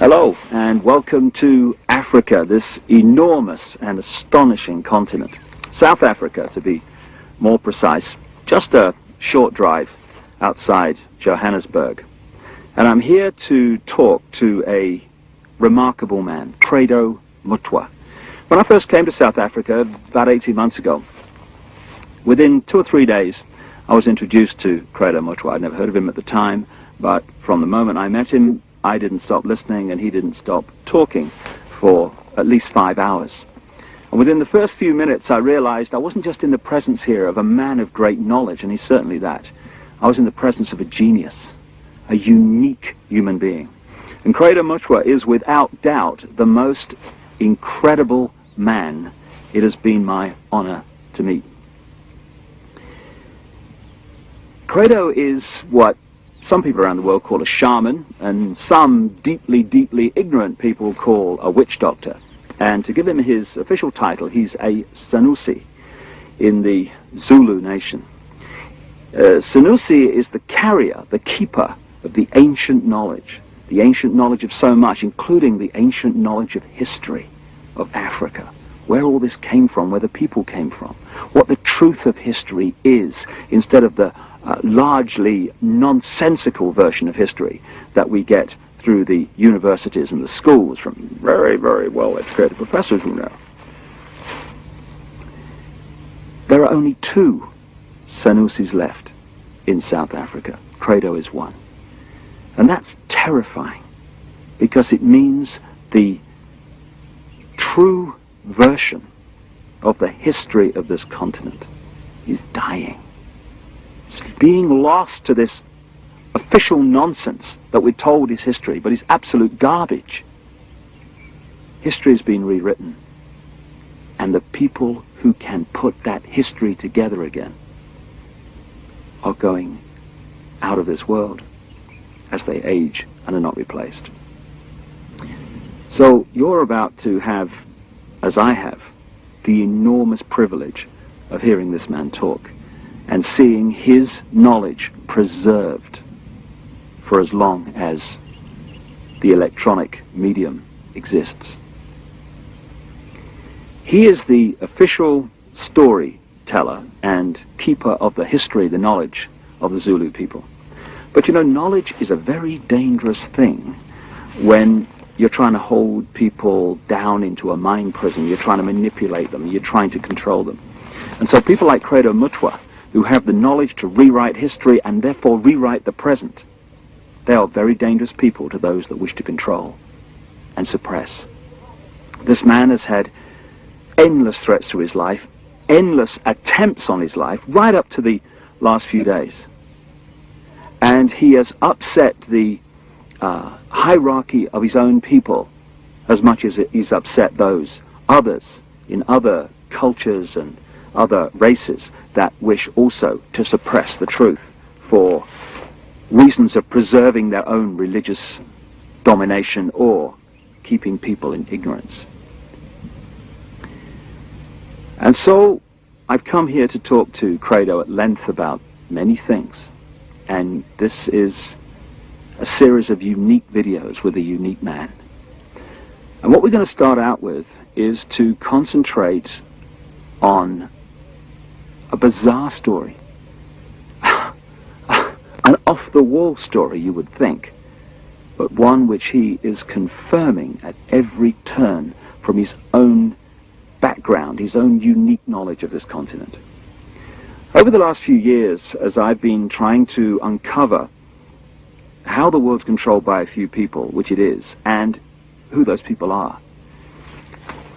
Hello and welcome to Africa, this enormous and astonishing continent. South Africa, to be more precise, just a short drive outside Johannesburg. And I'm here to talk to a remarkable man, Credo Mutwa. When I first came to South Africa about 18 months ago, within 2 or 3 days I was introduced to Credo Mutwa. I'd never heard of him at the time, but from the moment I met him, I didn't stop listening and he didn't stop talking for at least 5 hours. And within the first few minutes I realized I wasn't just in the presence here of a man of great knowledge, and he's certainly that. I was in the presence of a genius, a unique human being. And Credo Mutwa is without doubt the most incredible man it has been my honor to meet. Credo is what some people around the world call a shaman, and some deeply, deeply ignorant people call a witch doctor. And to give him his official title, he's a Sanusi in the Zulu nation. Sanusi is the carrier, the keeper of the ancient knowledge of so much, including the ancient knowledge of history of Africa, where all this came from, where the people came from, what the truth of history is, instead of the largely nonsensical version of history that we get through the universities and the schools from very, very well-educated professors who know. There are only 2 Sanusis left in South Africa. Credo is one. And that's terrifying, because it means the true version of the history of this continent is dying. It's being lost to this official nonsense that we're told is history, but is absolute garbage. History has been rewritten, and the people who can put that history together again are going out of this world as they age and are not replaced. So you're about to have, as I have, the enormous privilege of hearing this man talk and seeing his knowledge preserved for as long as the electronic medium exists. He is the official storyteller and keeper of the history, the knowledge of the Zulu people. But you know, knowledge is a very dangerous thing when you're trying to hold people down into a mind prison, you're trying to manipulate them, you're trying to control them. And so people like Credo Mutwa, who have the knowledge to rewrite history and therefore rewrite the present, they are very dangerous people to those that wish to control and suppress. This man has had endless threats to his life, endless attempts on his life, right up to the last few days. And he has upset the hierarchy of his own people as much as he's upset those others in other cultures and other races that wish also to suppress the truth for reasons of preserving their own religious domination or keeping people in ignorance. And so I've come here to talk to Credo at length about many things, and this is a series of unique videos with a unique man. And what we're going to start out with is to concentrate on a bizarre story, an off-the-wall story, you would think, but one which he is confirming at every turn from his own background, his own unique knowledge of this continent. Over the last few years, as I've been trying to uncover how the world's controlled by a few people, which it is, and who those people are,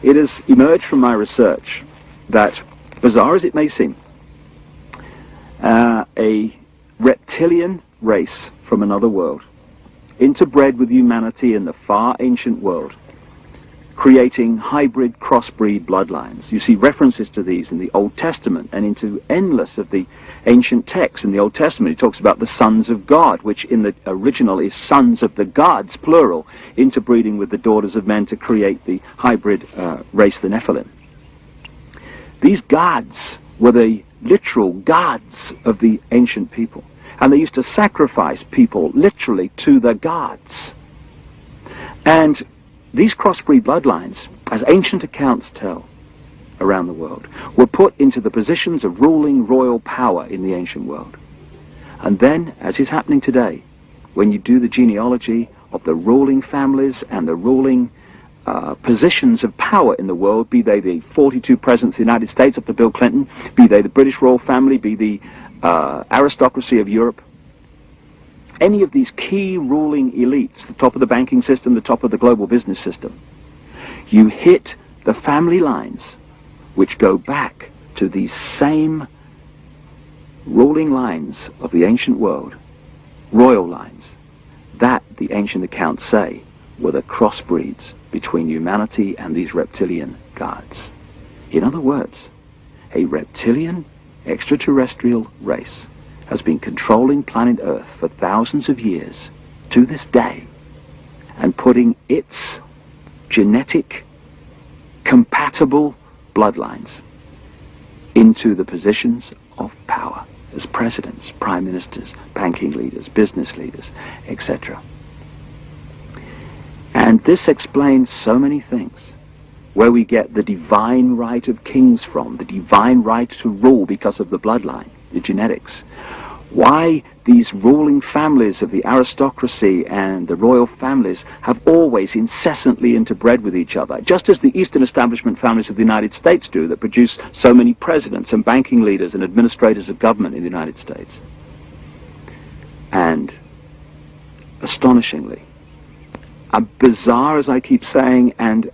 it has emerged from my research that, bizarre as it may seem, a reptilian race from another world, interbred with humanity in the far ancient world, creating hybrid crossbreed bloodlines. You see references to these in the Old Testament and into endless of the ancient texts. In the Old Testament it talks about the sons of God, which in the original is sons of the gods, plural, interbreeding with the daughters of men to create the hybrid race, the Nephilim. These gods were the literal gods of the ancient people, and they used to sacrifice people literally to the gods. And these crossbreed bloodlines, as ancient accounts tell around the world, were put into the positions of ruling royal power in the ancient world. And then, as is happening today, when you do the genealogy of the ruling families and the ruling positions of power in the world, be they the 42 presidents of the United States up to Bill Clinton, be they the British royal family, be the aristocracy of Europe, any of these key ruling elites, the top of the banking system, the top of the global business system, you hit the family lines which go back to these same ruling lines of the ancient world, royal lines, that the ancient accounts say were the crossbreeds between humanity and these reptilian gods. In other words, a reptilian extraterrestrial race has been controlling planet Earth for thousands of years to this day and putting its genetic compatible bloodlines into the positions of power as presidents, prime ministers, banking leaders, business leaders, etc. And this explains so many things, where we get the divine right of kings from, the divine right to rule because of the bloodline, the genetics. Why these ruling families of the aristocracy and the royal families have always incessantly interbred with each other, just as the Eastern establishment families of the United States do, that produce so many presidents and banking leaders and administrators of government in the United States. And astonishingly, bizarre as I keep saying, and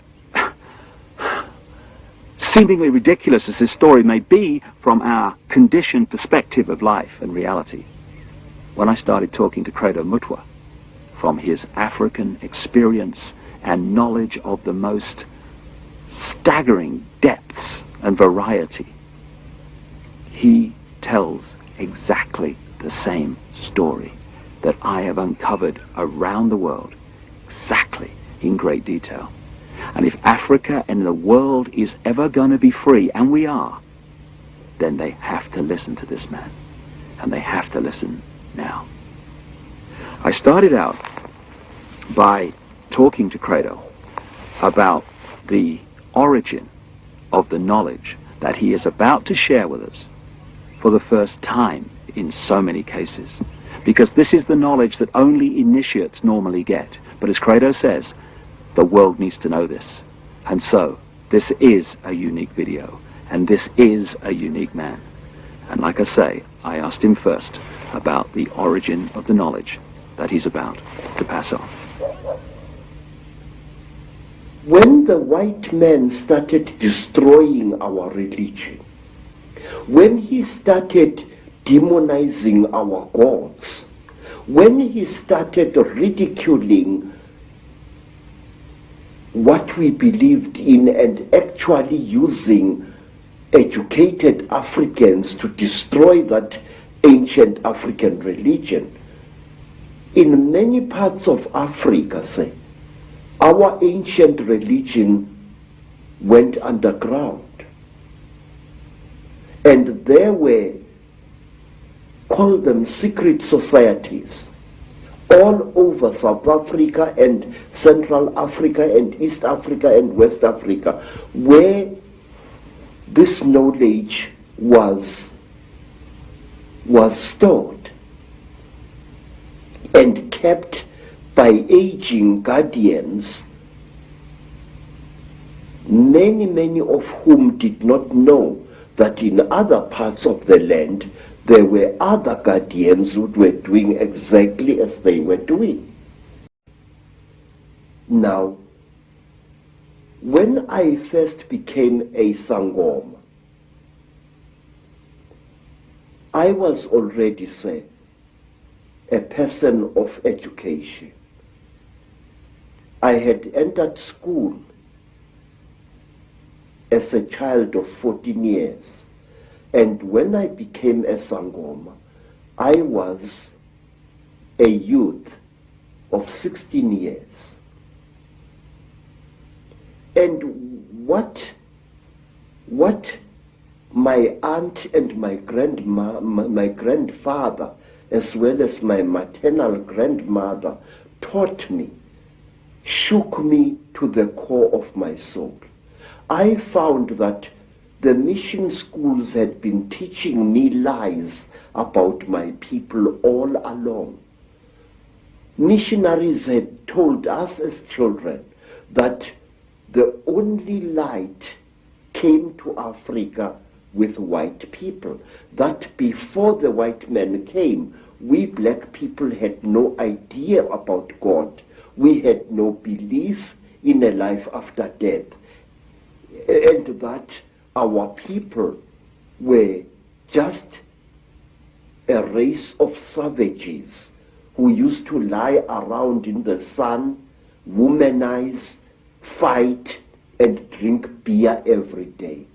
seemingly ridiculous as this story may be from our conditioned perspective of life and reality, when I started talking to Credo Mutwa from his African experience and knowledge of the most staggering depths and variety, he tells exactly the same story that I have uncovered around the world, exactly in great detail. And if Africa and the world is ever going to be free, and we are, then they have to listen to this man. And they have to listen now. I started out by talking to Credo about the origin of the knowledge that he is about to share with us for the first time in so many cases. Because this is the knowledge that only initiates normally get. But as Credo says, the world needs to know this. And so, this is a unique video. And this is a unique man. And like I say, I asked him first about the origin of the knowledge that he's about to pass on. When the white man started destroying our religion, when he started demonizing our gods, when he started ridiculing what we believed in and actually using educated Africans to destroy that ancient African religion, in many parts of Africa, say, our ancient religion went underground. And there were, call them secret societies, all over South Africa and Central Africa and East Africa and West Africa, where this knowledge was stored and kept by aging guardians, many of whom did not know that in other parts of the land there were other guardians who were doing exactly as they were doing. Now, when I first became a Sangoma, I was already, say, a person of education. I had entered school as a child of 14 years. And when I became a Sangoma, I was a youth of 16 years. And what my aunt and my grandfather, as well as my maternal grandmother, taught me shook me to the core of my soul. I found that the mission schools had been teaching me lies about my people all along. Missionaries had told us as children that the only light came to Africa with white people, that before the white men came, we black people had no idea about God. We had no belief in a life after death, and that our people were just a race of savages who used to lie around in the sun, womanize, fight, and drink beer every day.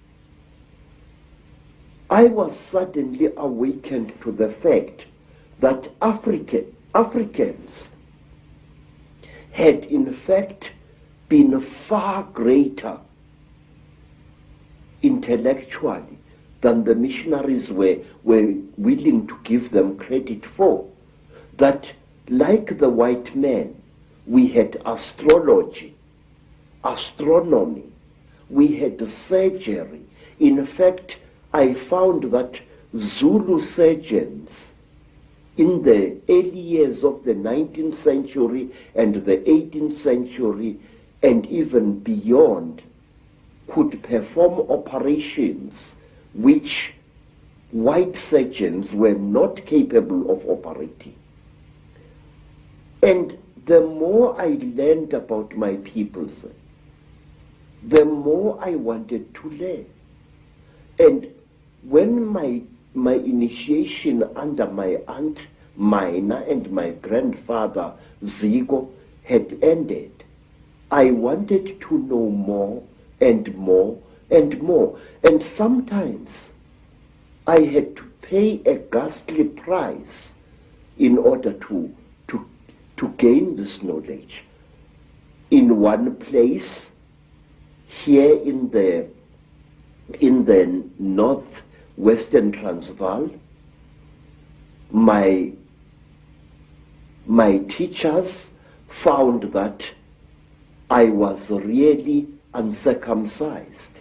I was suddenly awakened to the fact that Africans had in fact been far greater intellectually than the missionaries were willing to give them credit for. That like the white men, we had astrology, astronomy, we had surgery. In fact, I found that Zulu surgeons in the early years of the 19th century and the 18th century and even beyond could perform operations which white surgeons were not capable of operating. And the more I learned about my peoples, the more I wanted to learn. And when my initiation under my aunt Mina and my grandfather Zigo had ended, I wanted to know more and more and more. And sometimes I had to pay a ghastly price in order to gain this knowledge. In one place, here in the northwestern Transvaal, my teachers found that I was really uncircumcised.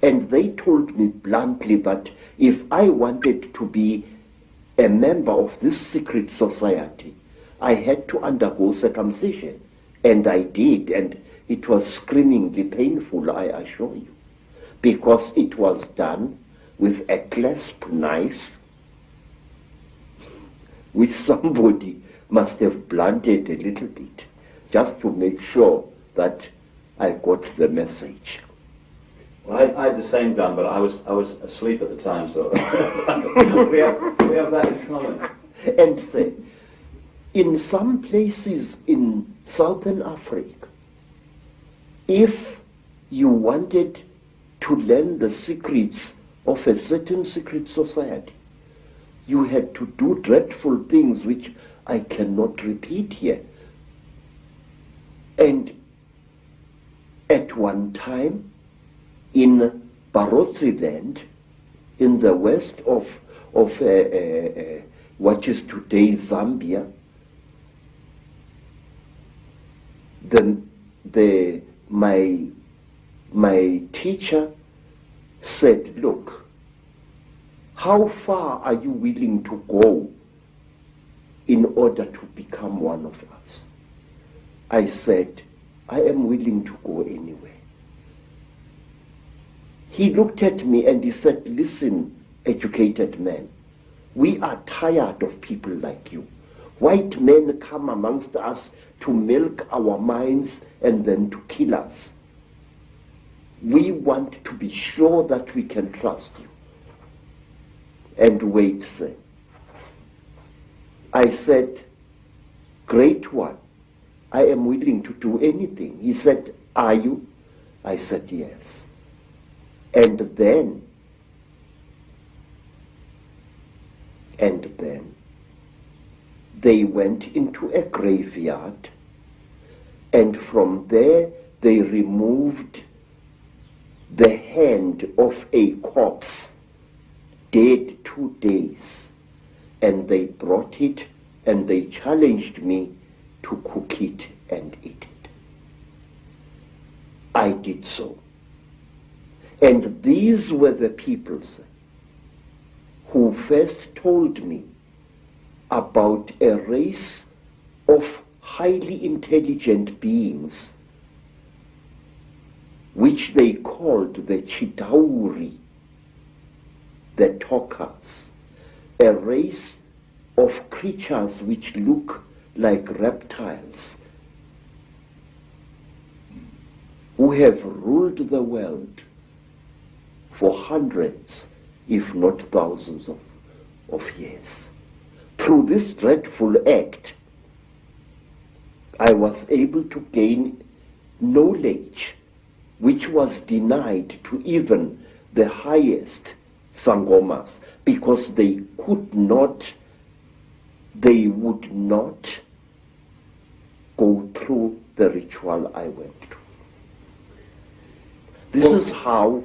And they told me bluntly that if I wanted to be a member of this secret society, I had to undergo circumcision. And I did, and it was screamingly painful, I assure you, because it was done with a clasp knife, which somebody must have blunted a little bit, just to make sure that I got the message. Well, I had the same done, but I was asleep at the time, so we have that in common. And say, in some places in Southern Africa, if you wanted to learn the secrets of a certain secret society, you had to do dreadful things which I cannot repeat here. And at one time, in Barotse land, in the west of what is today Zambia, my teacher said, look, how far are you willing to go in order to become one of us? I said, I am willing to go anywhere. He looked at me and he said, listen, educated man, we are tired of people like you. White men come amongst us to milk our minds and then to kill us. We want to be sure that we can trust you. And wait, sir. I said, great one, I am willing to do anything. He said, are you? I said, yes. And then they went into a graveyard, and from there they removed the hand of a corpse, dead 2 days, and they brought it and they challenged me to cook it and eat it. I did so. And these were the peoples who first told me about a race of highly intelligent beings which they called the Chitauri, the talkers, a race of creatures which look like reptiles, who have ruled the world for hundreds, if not thousands of years. Through this dreadful act, I was able to gain knowledge which was denied to even the highest sangomas, because they would not go through the ritual I went through. This is how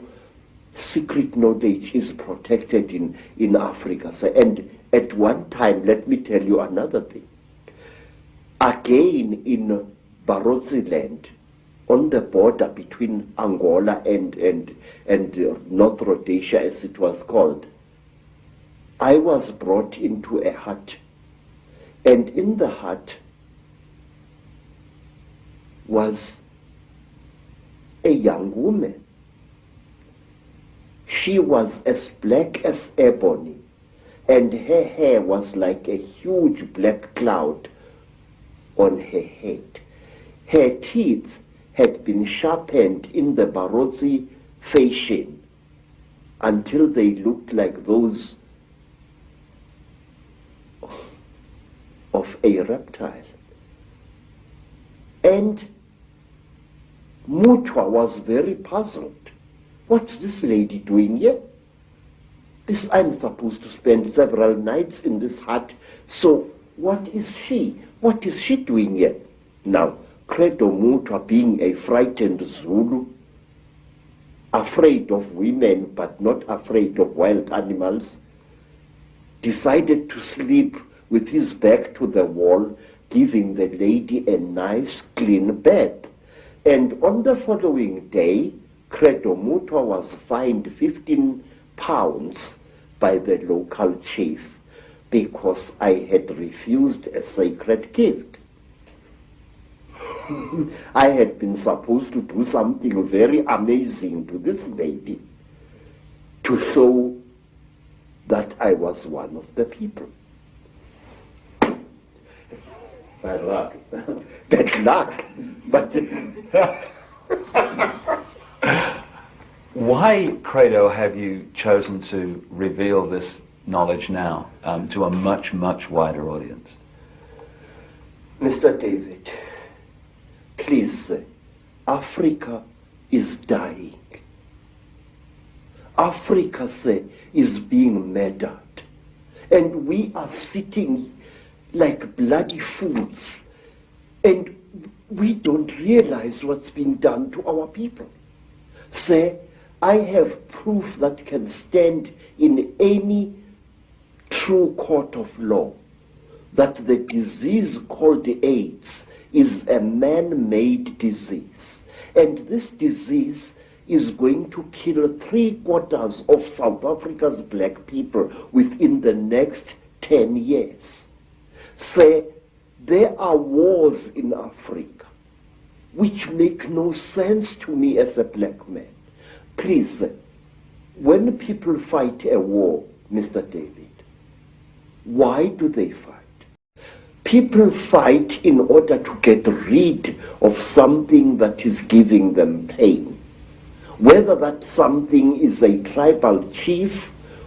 secret knowledge is protected in Africa. So, and at one time, let me tell you another thing. Again, in Barotse land, on the border between Angola and North Rhodesia, as it was called, I was brought into a hut. And in the hut was a young woman. She was as black as ebony, and her hair was like a huge black cloud on her head. Her teeth had been sharpened in the Barotse fashion until they looked like those of a reptile. And Mutwa was very puzzled. What's this lady doing here? I'm supposed to spend several nights in this hut, so what is she? What is she doing here? Now, Credo Mutwa, being a frightened Zulu, afraid of women but not afraid of wild animals, decided to sleep with his back to the wall, giving the lady a nice clean bed. And on the following day, Credo Mutwa was fined 15 pounds by the local chief because I had refused a sacred gift. I had been supposed to do something very amazing to this lady to show that I was one of the people. Bad luck. Bad luck. But why, Credo, have you chosen to reveal this knowledge now to a much, much wider audience? Mr. David, please, Africa is dying. Africa, is being murdered. And we are sitting like bloody fools. And we don't realize what's being done to our people. I have proof that can stand in any true court of law that the disease called AIDS is a man-made disease. And this disease is going to kill 3/4 of South Africa's black people within the next 10 years. There are wars in Africa which make no sense to me as a black man. Please, when people fight a war, Mr. David, why do they fight? People fight in order to get rid of something that is giving them pain. Whether that something is a tribal chief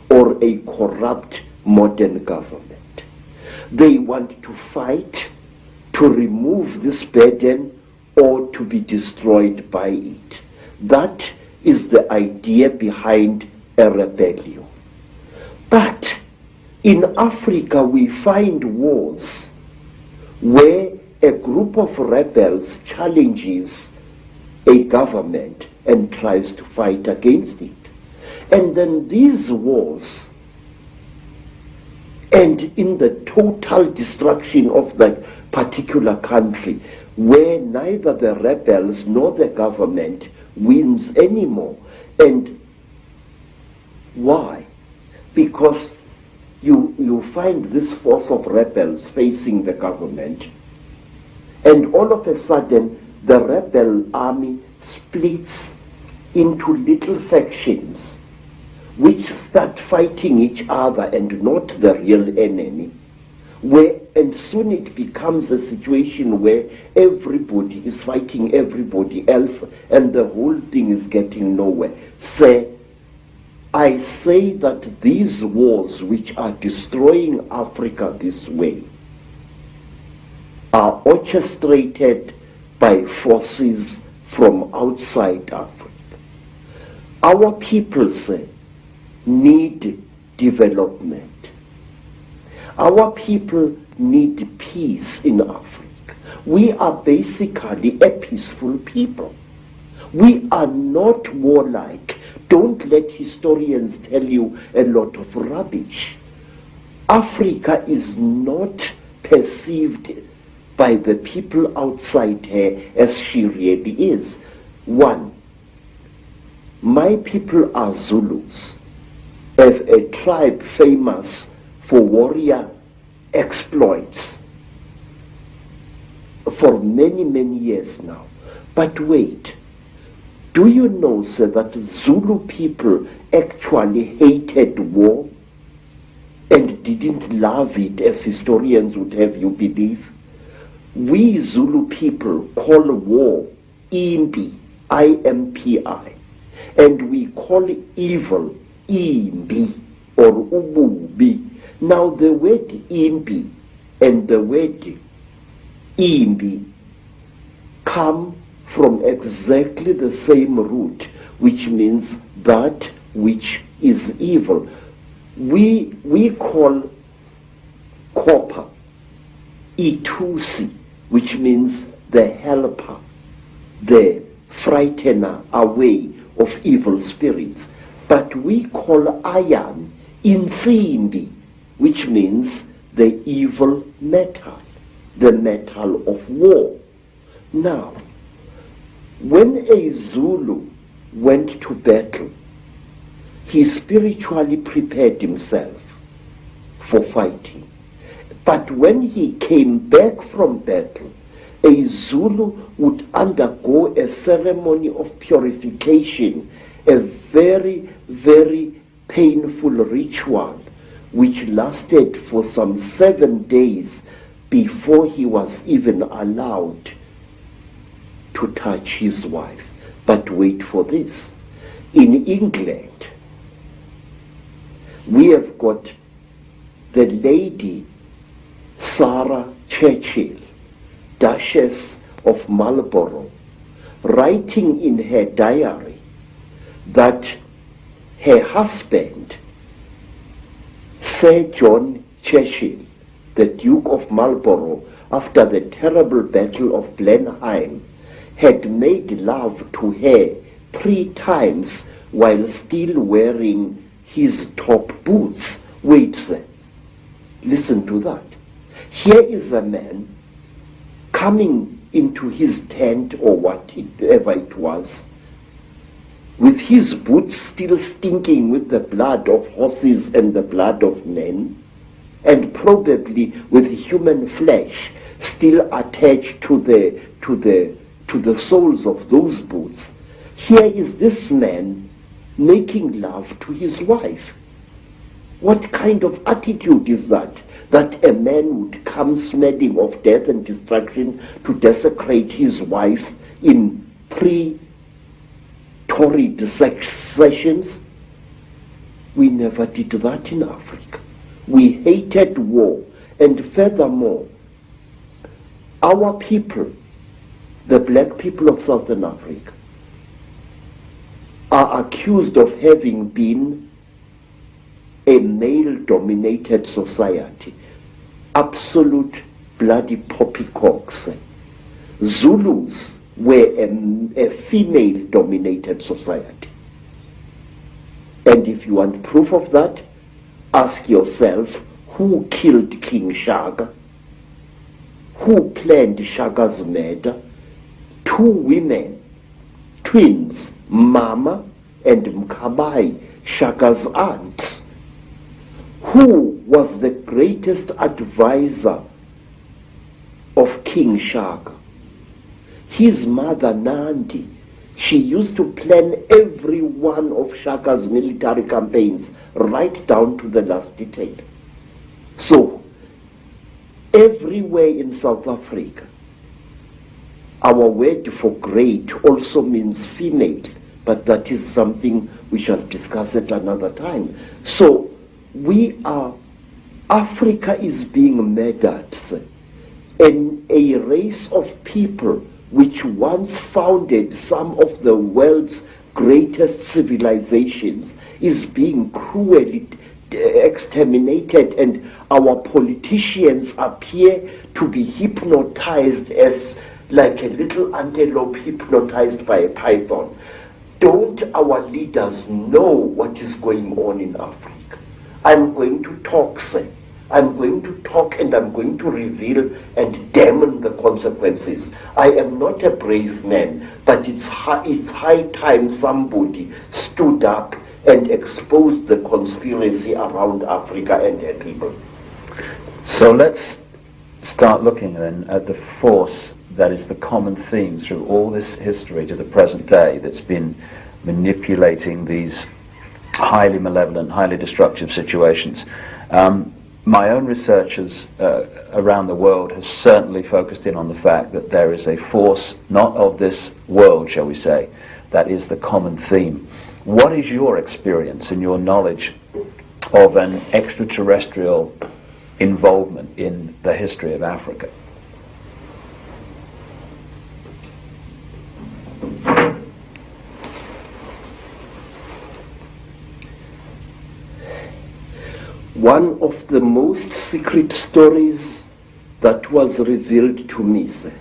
or a corrupt modern government. They want to fight to remove this burden or to be destroyed by it. That is the idea behind a rebellion. But in Africa we find wars where a group of rebels challenges a government and tries to fight against it. And then these wars And in the total destruction of that particular country, where neither the rebels nor the government wins anymore. And why? Because you find this force of rebels facing the government, and all of a sudden the rebel army splits into little factions which start fighting each other and not the real enemy, and soon it becomes a situation where everybody is fighting everybody else and the whole thing is getting nowhere. I say that these wars which are destroying Africa this way are orchestrated by forces from outside Africa. Our people need development. Our people need peace in Africa. We are basically a peaceful people. We are not warlike. Don't let historians tell you a lot of rubbish. Africa is not perceived by the people outside her as she really is. One, my people are Zulus, a tribe famous for warrior exploits for many, many years now. But wait, do you know, sir, that Zulu people actually hated war and didn't love it as historians would have you believe? We Zulu people call war impi, I-M-P-I, and we call evil imbi or ububi. Now the word imbi and the word imbi come from exactly the same root, which means that which is evil. We call copper itusi, which means the helper, the frightener away of evil spirits. But we call iron insimbi, which means the evil metal, the metal of war. Now, when a Zulu went to battle, he spiritually prepared himself for fighting. But when he came back from battle, a Zulu would undergo a ceremony of purification, a very, very painful ritual, which lasted for some 7 days before he was even allowed to touch his wife. But wait for this. In England, we have got the Lady Sarah Churchill, Duchess of Marlborough, writing in her diary that her husband, Sir John Churchill, the Duke of Marlborough, after the terrible Battle of Blenheim, had made love to her 3 times while still wearing his top boots. Wait, sir. Listen to that. Here is a man coming into his tent or whatever it was, with his boots still stinking with the blood of horses and the blood of men, and probably with human flesh still attached to the soles of those boots. Here is this man making love to his wife. What kind of attitude is that? That a man would come smelling of death and destruction to desecrate his wife in 3 torrid sessions? We never did that in Africa. We hated war, and furthermore, our people, the black people of Southern Africa, are accused of having been a male-dominated society. Absolute bloody poppycocks. Zulus were a female-dominated society. And if you want proof of that, ask yourself who killed King Shaka, who planned Shaka's murder, two women, twins, Mama and Mkabai, Shaka's aunts, who was the greatest advisor of King Shaka. His mother Nandi, she used to plan every one of Shaka's military campaigns right down to the last detail. So, everywhere in South Africa, our word for great also means female, but that is something we shall discuss at another time. So, Africa is being murdered, and a race of people which once founded some of the world's greatest civilizations is being cruelly exterminated, and our politicians appear to be hypnotized as like a little antelope hypnotized by a python. Don't our leaders know what is going on in Africa? I'm going to talk, sir. I'm going to talk, and I'm going to reveal and damn the consequences. I am not a brave man, but it's high time somebody stood up and exposed the conspiracy around Africa and her people. So let's start looking then at the force that is the common theme through all this history to the present day that's been manipulating these highly malevolent, highly destructive situations. My own researchers around the world has certainly focused in on the fact that there is a force not of this world, shall we say, that is the common theme. What is your experience and your knowledge of an extraterrestrial involvement in the history of Africa? One of the most secret stories that was revealed to me, sir,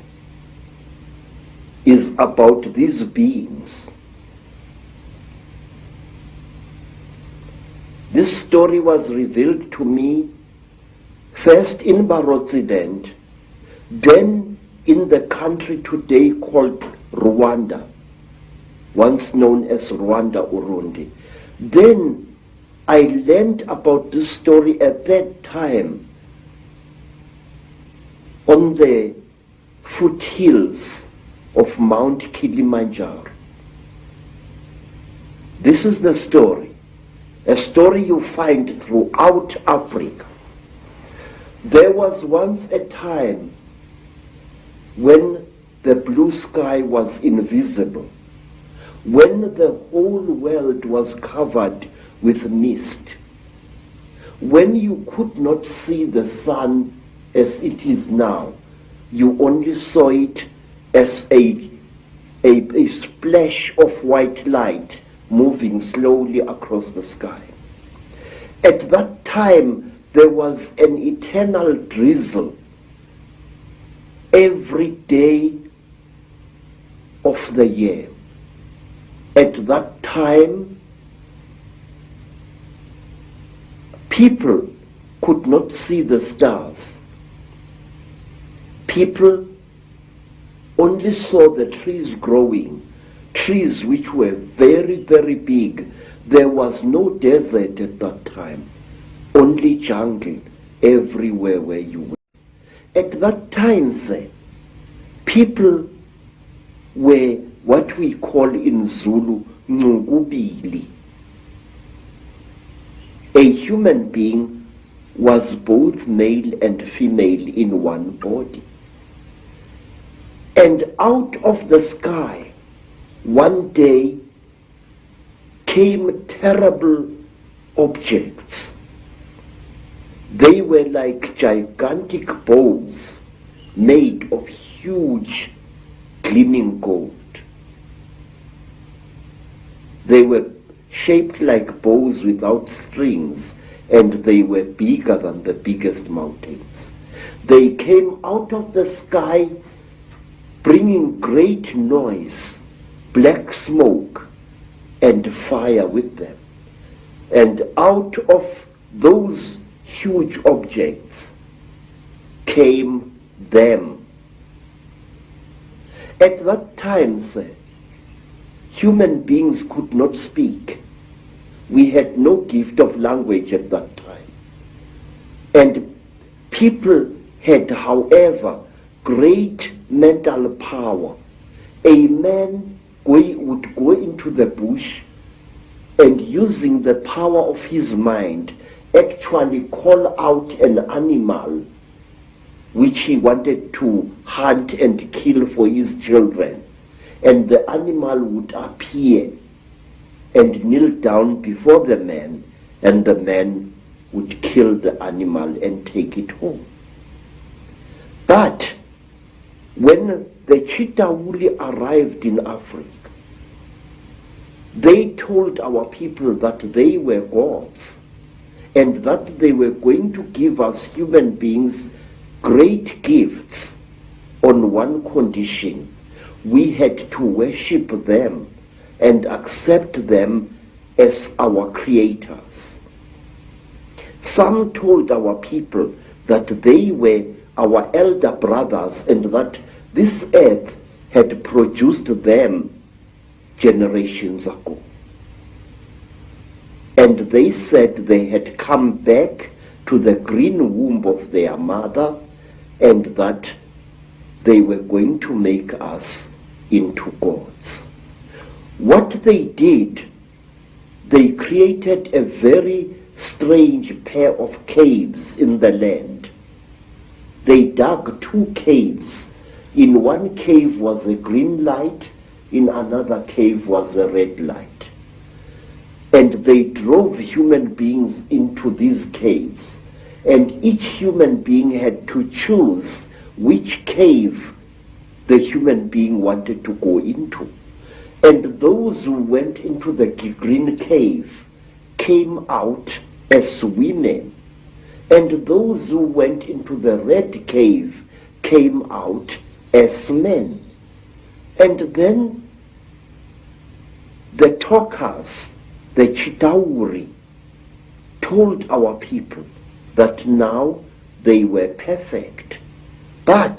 is about these beings. This story was revealed to me first in Barotsident, then in the country today called Rwanda, once known as Rwanda Urundi. Then I learned about this story at that time on the foothills of Mount Kilimanjaro. This is the story, a story you find throughout Africa. There was once a time when the blue sky was invisible, when the whole world was covered with mist, when you could not see the sun as it is now. You only saw it as a splash of white light moving slowly across the sky. At that time, there was an eternal drizzle every day of the year. At that time, people could not see the stars. People only saw the trees growing, trees which were very, very big. There was no desert at that time, only jungle everywhere where you were. At that time, sir, people were what we call in Zulu, ngubili. A human being was both male and female in one body. And out of the sky, one day, came terrible objects. They were like gigantic bows made of huge gleaming gold. They were shaped like bows without strings, and they were bigger than the biggest mountains. They came out of the sky bringing great noise, black smoke, and fire with them. And out of those huge objects, came them. At that time, sir, human beings could not speak. We had no gift of language at that time. And people had, however, great mental power. A man would go into the bush and, using the power of his mind, actually call out an animal which he wanted to hunt and kill for his children. And the animal would appear and kneel down before the man, and the man would kill the animal and take it home. But when the Chitauri arrived in Africa, they told our people that they were gods and that they were going to give us human beings great gifts on one condition: we had to worship them and accept them as our creators. Some told our people that they were our elder brothers and that this earth had produced them generations ago. And they said they had come back to the green womb of their mother and that they were going to make us into gods. What they did, they created a very strange pair of caves in the land. They dug 2 caves. In one cave was a green light, in another cave was a red light. And they drove human beings into these caves. And each human being had to choose which cave the human being wanted to go into. And those who went into the green cave came out as women. And those who went into the red cave came out as men. And then the talkers, the Chitauri, told our people that now they were perfect. But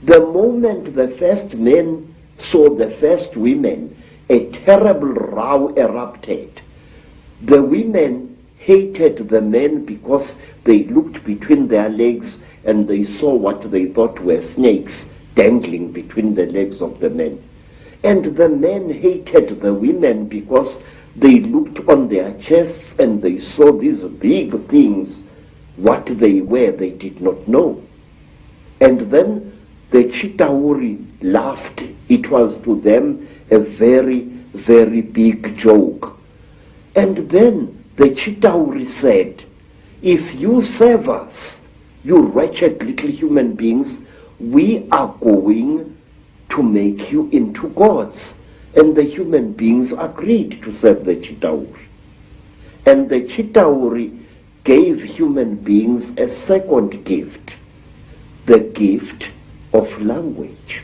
the moment the first men saw the first women, a terrible row erupted. The women hated the men because they looked between their legs and they saw what they thought were snakes dangling between the legs of the men. And the men hated the women because they looked on their chests and they saw these big things. What they were, they did not know. And then the Chitauri laughed. It was to them a very, very big joke. And then the Chitauri said, if you serve us, you wretched little human beings, we are going to make you into gods. And the human beings agreed to serve the Chitauri. And the Chitauri gave human beings a second gift, the gift of language.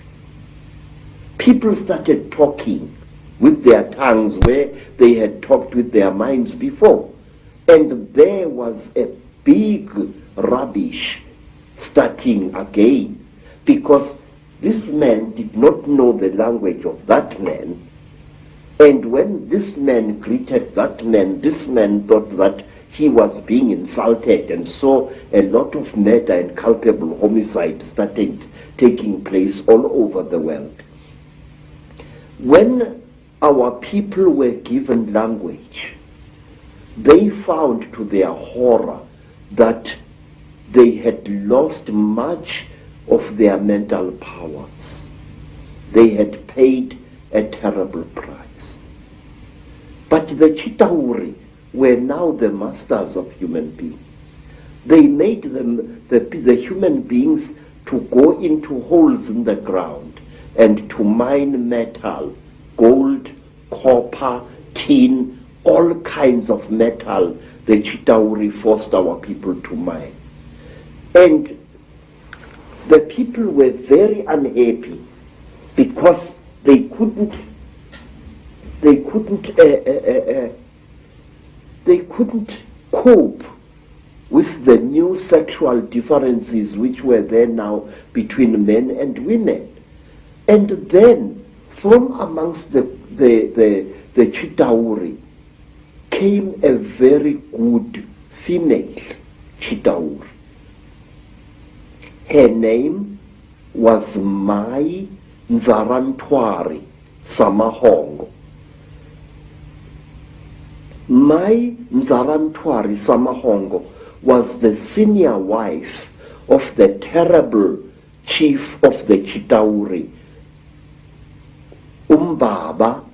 People started talking with their tongues where they had talked with their minds before. And there was a big rubbish starting again, because this man did not know the language of that man. And when this man greeted that man, this man thought that he was being insulted, and so a lot of murder and culpable homicide started taking place all over the world. When our people were given language, they found to their horror that they had lost much of their mental powers. They had paid a terrible price. But the Chitauri were now the masters of human beings. They made them, the human beings, to go into holes in the ground and to mine metal, gold, copper, tin, all kinds of metal. The Chitauri forced our people to mine. And the people were very unhappy because they couldn't cope with the new sexual differences which were there now between men and women. And then from amongst the Chitauri came a very good female Chitauri. Her name was Mai Nzarantwari Samahongo. Mai Nzarantwari Samahongo was the senior wife of the terrible chief of the Chitauri, Umbaba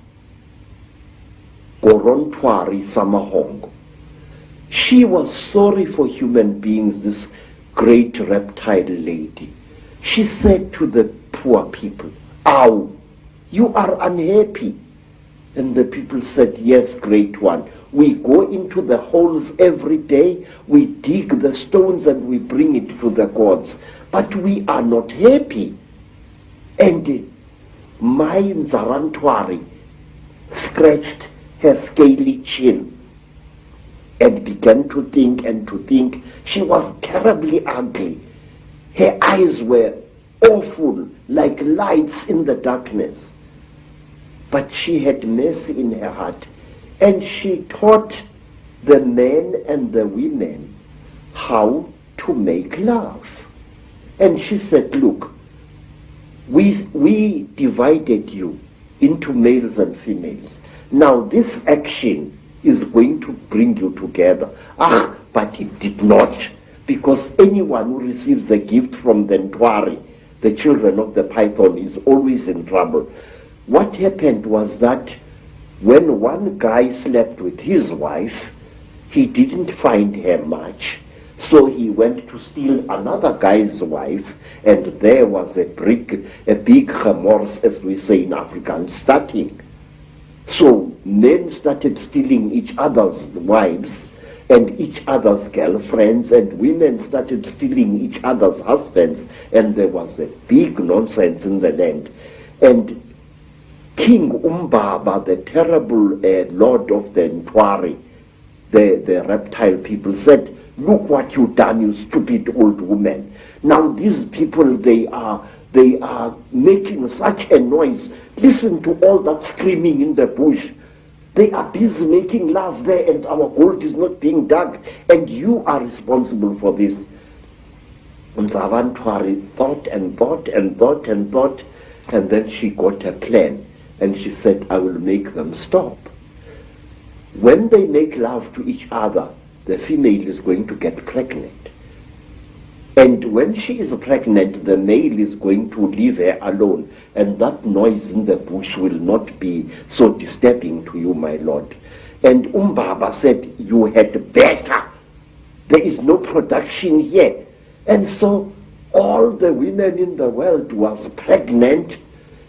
Gorontwari Samahongo. She was sorry for human beings, this great reptile lady. She said to the poor people, "Ow, you are unhappy." And the people said, "Yes, great one. We go into the holes every day, we dig the stones and we bring it to the gods, but we are not happy." And Mai Nzarantwari scratched her scaly chin and began to think and to think. She was terribly ugly. Her eyes were awful, like lights in the darkness. But she had mercy in her heart, and she taught the men and the women how to make love. And she said, "Look, we divided you into males and females. Now this action is going to bring you together." But it did not, because anyone who receives a gift from the Ntwari, the children of the python, is always in trouble. What happened was that when one guy slept with his wife, he didn't find her much, so he went to steal another guy's wife, and there was a big remorse, as we say in African, starting. So men started stealing each other's wives and each other's girlfriends, and women started stealing each other's husbands, and there was a big nonsense in the land. And King Umbaba, the terrible lord of the Ntwari, the reptile people, said, "Look what you've done, you stupid old woman. Now these people, they are making such a noise. Listen to all that screaming in the bush. They are busy making love there, and our gold is not being dug, and you are responsible for this." And Nzarantwari thought and thought and thought and thought, and then she got a plan, and she said, "I will make them stop. When they make love to each other, the female is going to get pregnant. And when she is pregnant, the male is going to leave her alone, and that noise in the bush will not be so disturbing to you, my lord." And Umbaba said, "You had better. There is no production here." And so all the women in the world was pregnant,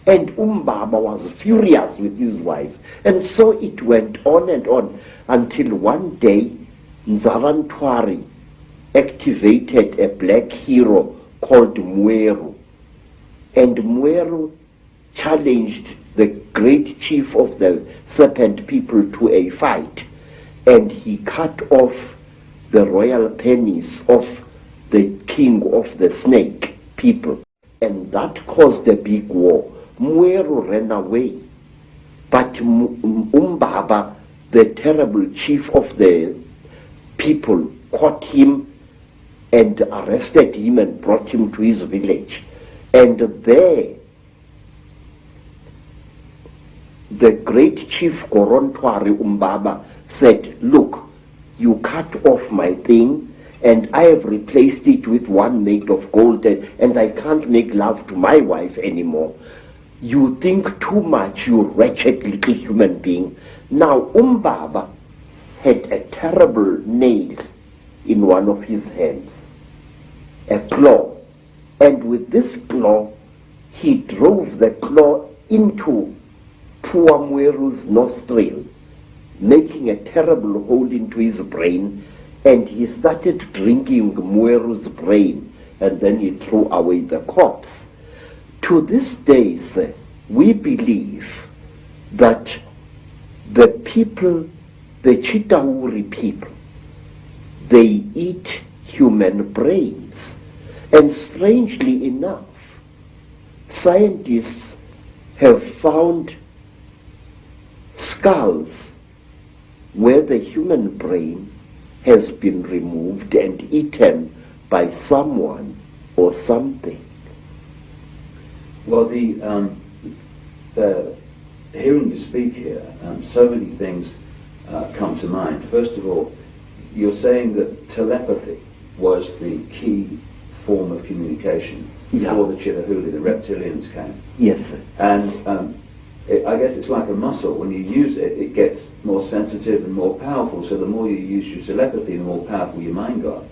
and Umbaba was furious with his wife. And so it went on and on, until one day Nzarantwari activated a black hero called Mweru. And Mweru challenged the great chief of the serpent people to a fight, and he cut off the royal penis of the king of the snake people, and that caused a big war. Mweru ran away, but Umbaba, the terrible chief of the people, caught him and arrested him and brought him to his village. And there the great chief Gorontwari Umbaba said, "Look, you cut off my thing, and I have replaced it with one made of gold, and I can't make love to my wife anymore. You think too much, you wretched little human being." Now Umbaba had a terrible nail in one of his hands, a claw, and with this claw he drove the claw into poor Mweru's nostril, making a terrible hole into his brain, and he started drinking Mweru's brain, and then he threw away the corpse. To this day, sir, we believe that the people, the Chitauri people, they eat human brains. And strangely enough, scientists have found skulls where the human brain has been removed and eaten by someone or something. Well, hearing you speak here, so many things come to mind. First of all, you're saying that telepathy was the key form of communication before the Chitahuli, the reptilians came. Yes, sir. And I guess it's like a muscle. When you use it, it gets more sensitive and more powerful. So the more you use your telepathy, the more powerful your mind got.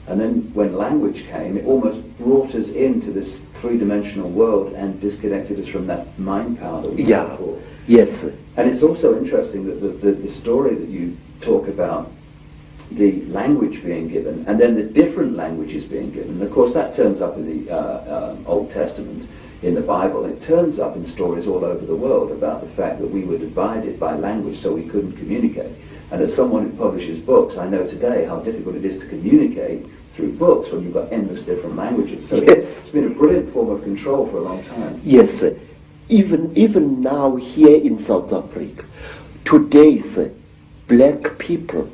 And then when language came, it almost brought us into this three-dimensional world and disconnected us from that mind power that we had before. Yes, sir. And it's also interesting that the story that you talk about, the language being given, and then the different languages being given. And of course, that turns up in the Old Testament, in the Bible. It turns up in stories all over the world about the fact that we were divided by language, so we couldn't communicate. And as someone who publishes books, I know today how difficult it is to communicate through books when you've got endless different languages. So it's been a brilliant form of control for a long time. Yes, sir. Even now here in South Africa, today, sir, black people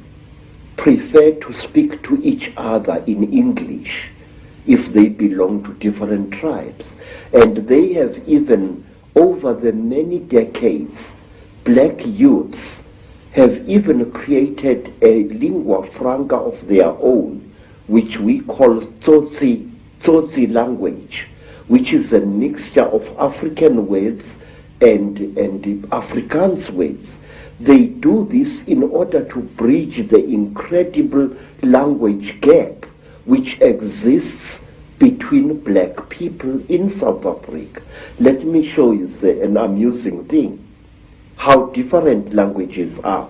prefer to speak to each other in English if they belong to different tribes. And they have even, over the many decades, black youths have even created a lingua franca of their own, which we call Tsotsi language, which is a mixture of African words and Afrikaans words. They do this in order to bridge the incredible language gap which exists between black people in South Africa. Let me show you an amusing thing, how different languages are.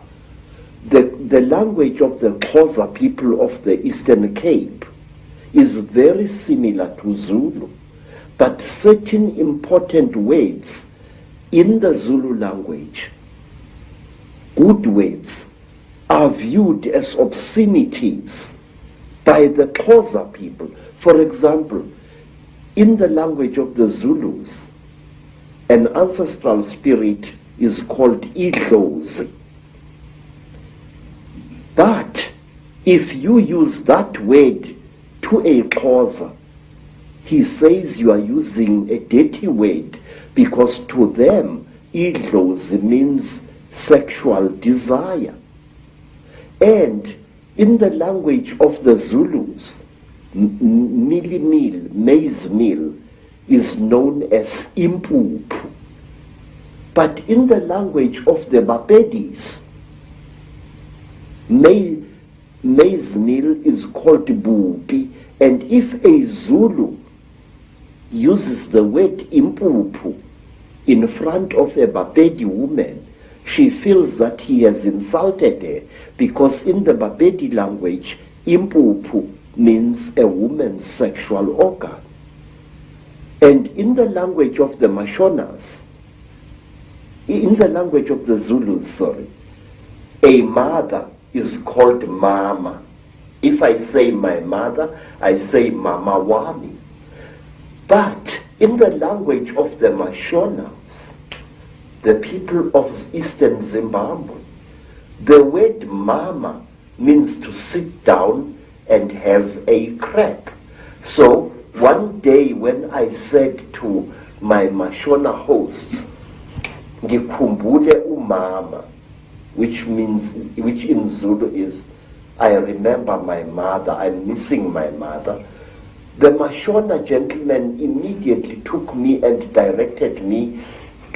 The language of the Xhosa people of the Eastern Cape is very similar to Zulu, but certain important words in the Zulu language, good words, are viewed as obscenities by the Xhosa people. For example, in the language of the Zulus, an ancestral spirit is called Idlozi. But if you use that word to a Xhosa, he says you are using a dirty word, because to them, Idlozi means sexual desire. And in the language of the Zulus, maize meal, is known as impuphu. But in the language of the Bapedis, maize meal is called bupi, and if a Zulu uses the word impuphu in front of a Bapedi woman, she feels that he has insulted her, because in the Bapedi language, impuphu means a woman's sexual organ. And in the language of the Mashonas, in the language of the Zulus, a mother is called mama. If I say my mother, I say mama wami. But in the language of the Mashonas, the people of Eastern Zimbabwe, the word mama means to sit down and have a crap. So one day when I said to my Mashona hosts, ngikhumbule umama, which in Zulu is, I remember my mother, I'm missing my mother, the Mashona gentleman immediately took me and directed me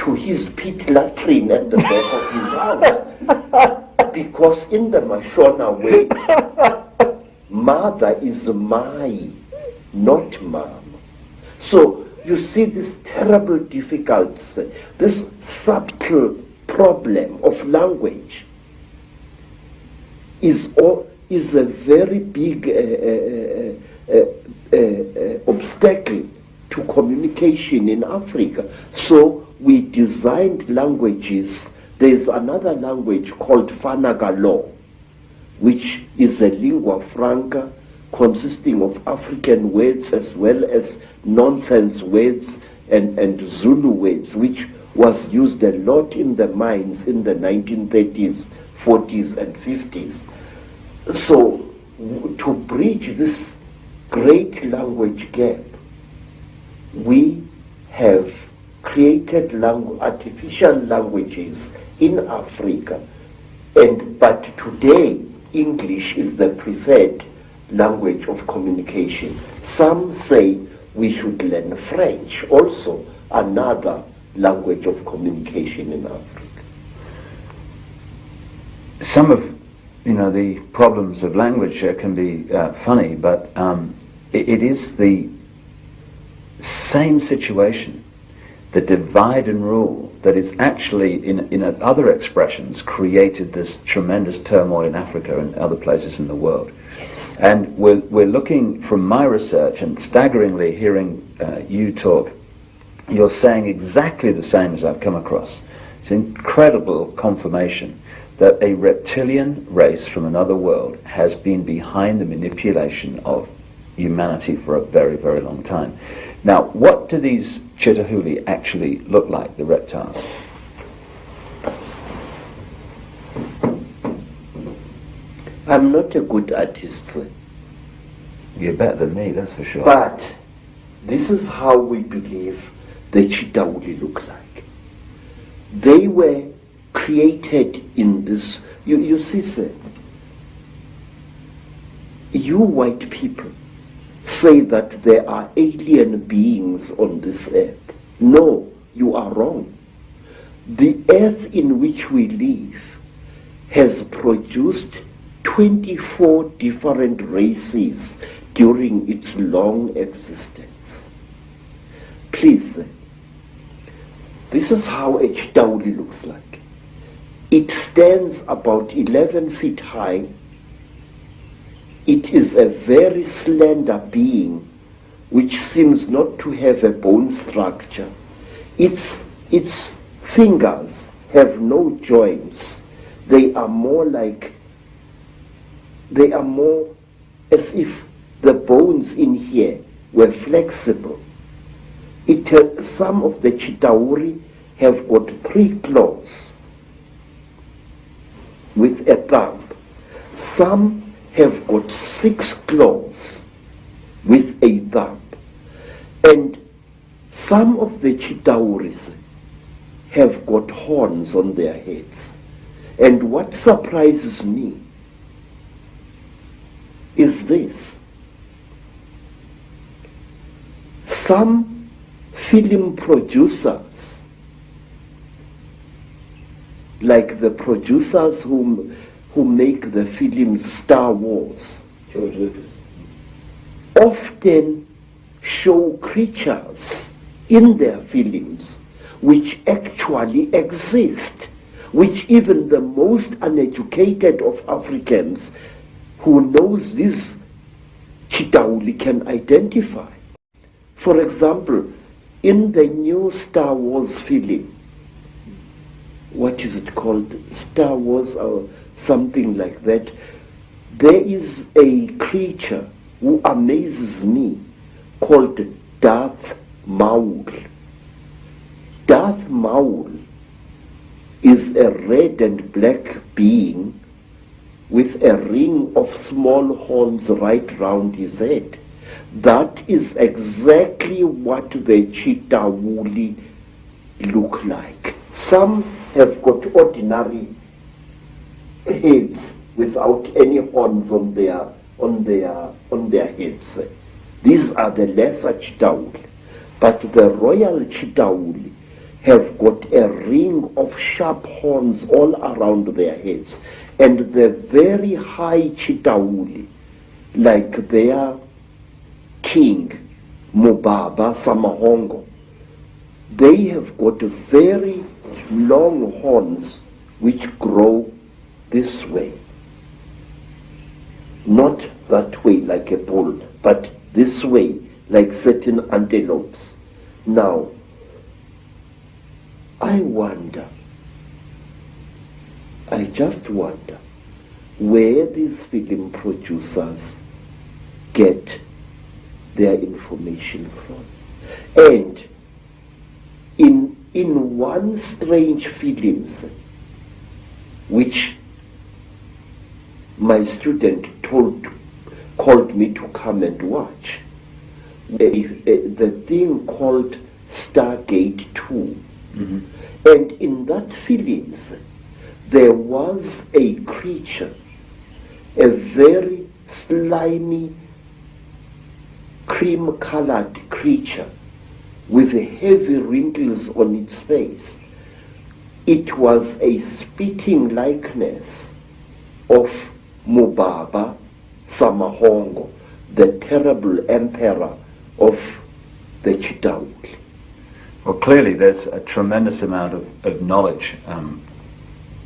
to his pit latrine at the back of his house. Because in the Mashona way, mother is mai, not mom. So you see this terrible difficulty, this subtle problem of language is a very big obstacle to communication in Africa. So we designed languages. There's another language called Fanagalo, which is a lingua franca consisting of African words as well as nonsense words and Zulu words, which was used a lot in the mines in the 1930s, 40s, and 50s. So, to bridge this great language gap, we have created artificial languages in Africa, but today English is the preferred language of communication. Some say we should learn French, also another language of communication in Africa. Some of the problems of language can be funny, but it is the same situation, the divide and rule, that is actually, in other expressions, created this tremendous turmoil in Africa and other places in the world. Yes. And we're looking, from my research, and staggeringly hearing you talk, you're saying exactly the same as I've come across. It's incredible confirmation that a reptilian race from another world has been behind the manipulation of humanity for a very, very long time. Now, what do these Chitahuli actually look like, the reptiles? I'm not a good artist. You're better than me, that's for sure. But this is how we believe the Chitahuli look like. They were created in this. You see, sir, you white people say that there are alien beings on this earth. No, you are wrong. The earth in which we live has produced 24 different races during its long existence. Please, this is how a Chitahuli looks like. It stands about 11 feet high. It is a very slender being which seems not to have a bone structure. Its fingers have no joints. They are more as if the bones in here were flexible. Some of the Chitahuri have got 3 claws with a thumb. Some have got 6 claws with a thumb. And some of the Chitahuris have got horns on their heads. And what surprises me is this. Some film producers, like the producers who make the film Star Wars, often show creatures in their films which actually exist, which even the most uneducated of Africans who knows this Chitahuli can identify. For example, in the new Star Wars film, what is it called? Star Wars or something like that. There is a creature who amazes me called Darth Maul. Darth Maul is a red and black being with a ring of small horns right round his head. That is exactly what the Chitahuli look like. Some have got ordinary heads without any horns on their heads. These are the lesser Chitahuli. But the royal Chitahuli have got a ring of sharp horns all around their heads. And the very high Chitahuli, like their king, Mubaba Samahongo, they have got very long horns which grow this way. Not that way like a bull, but this way like certain antelopes. Now, I just wonder, where these film producers get their information from. And in one strange film, which my student called me to come and watch, the thing called Stargate 2. Mm-hmm. And in that film, there was a creature, a very slimy, cream-colored creature with heavy wrinkles on its face. It was a spitting likeness of Mubaba Samahongo, the terrible emperor of the Chitauri. Well, clearly there's a tremendous amount of knowledge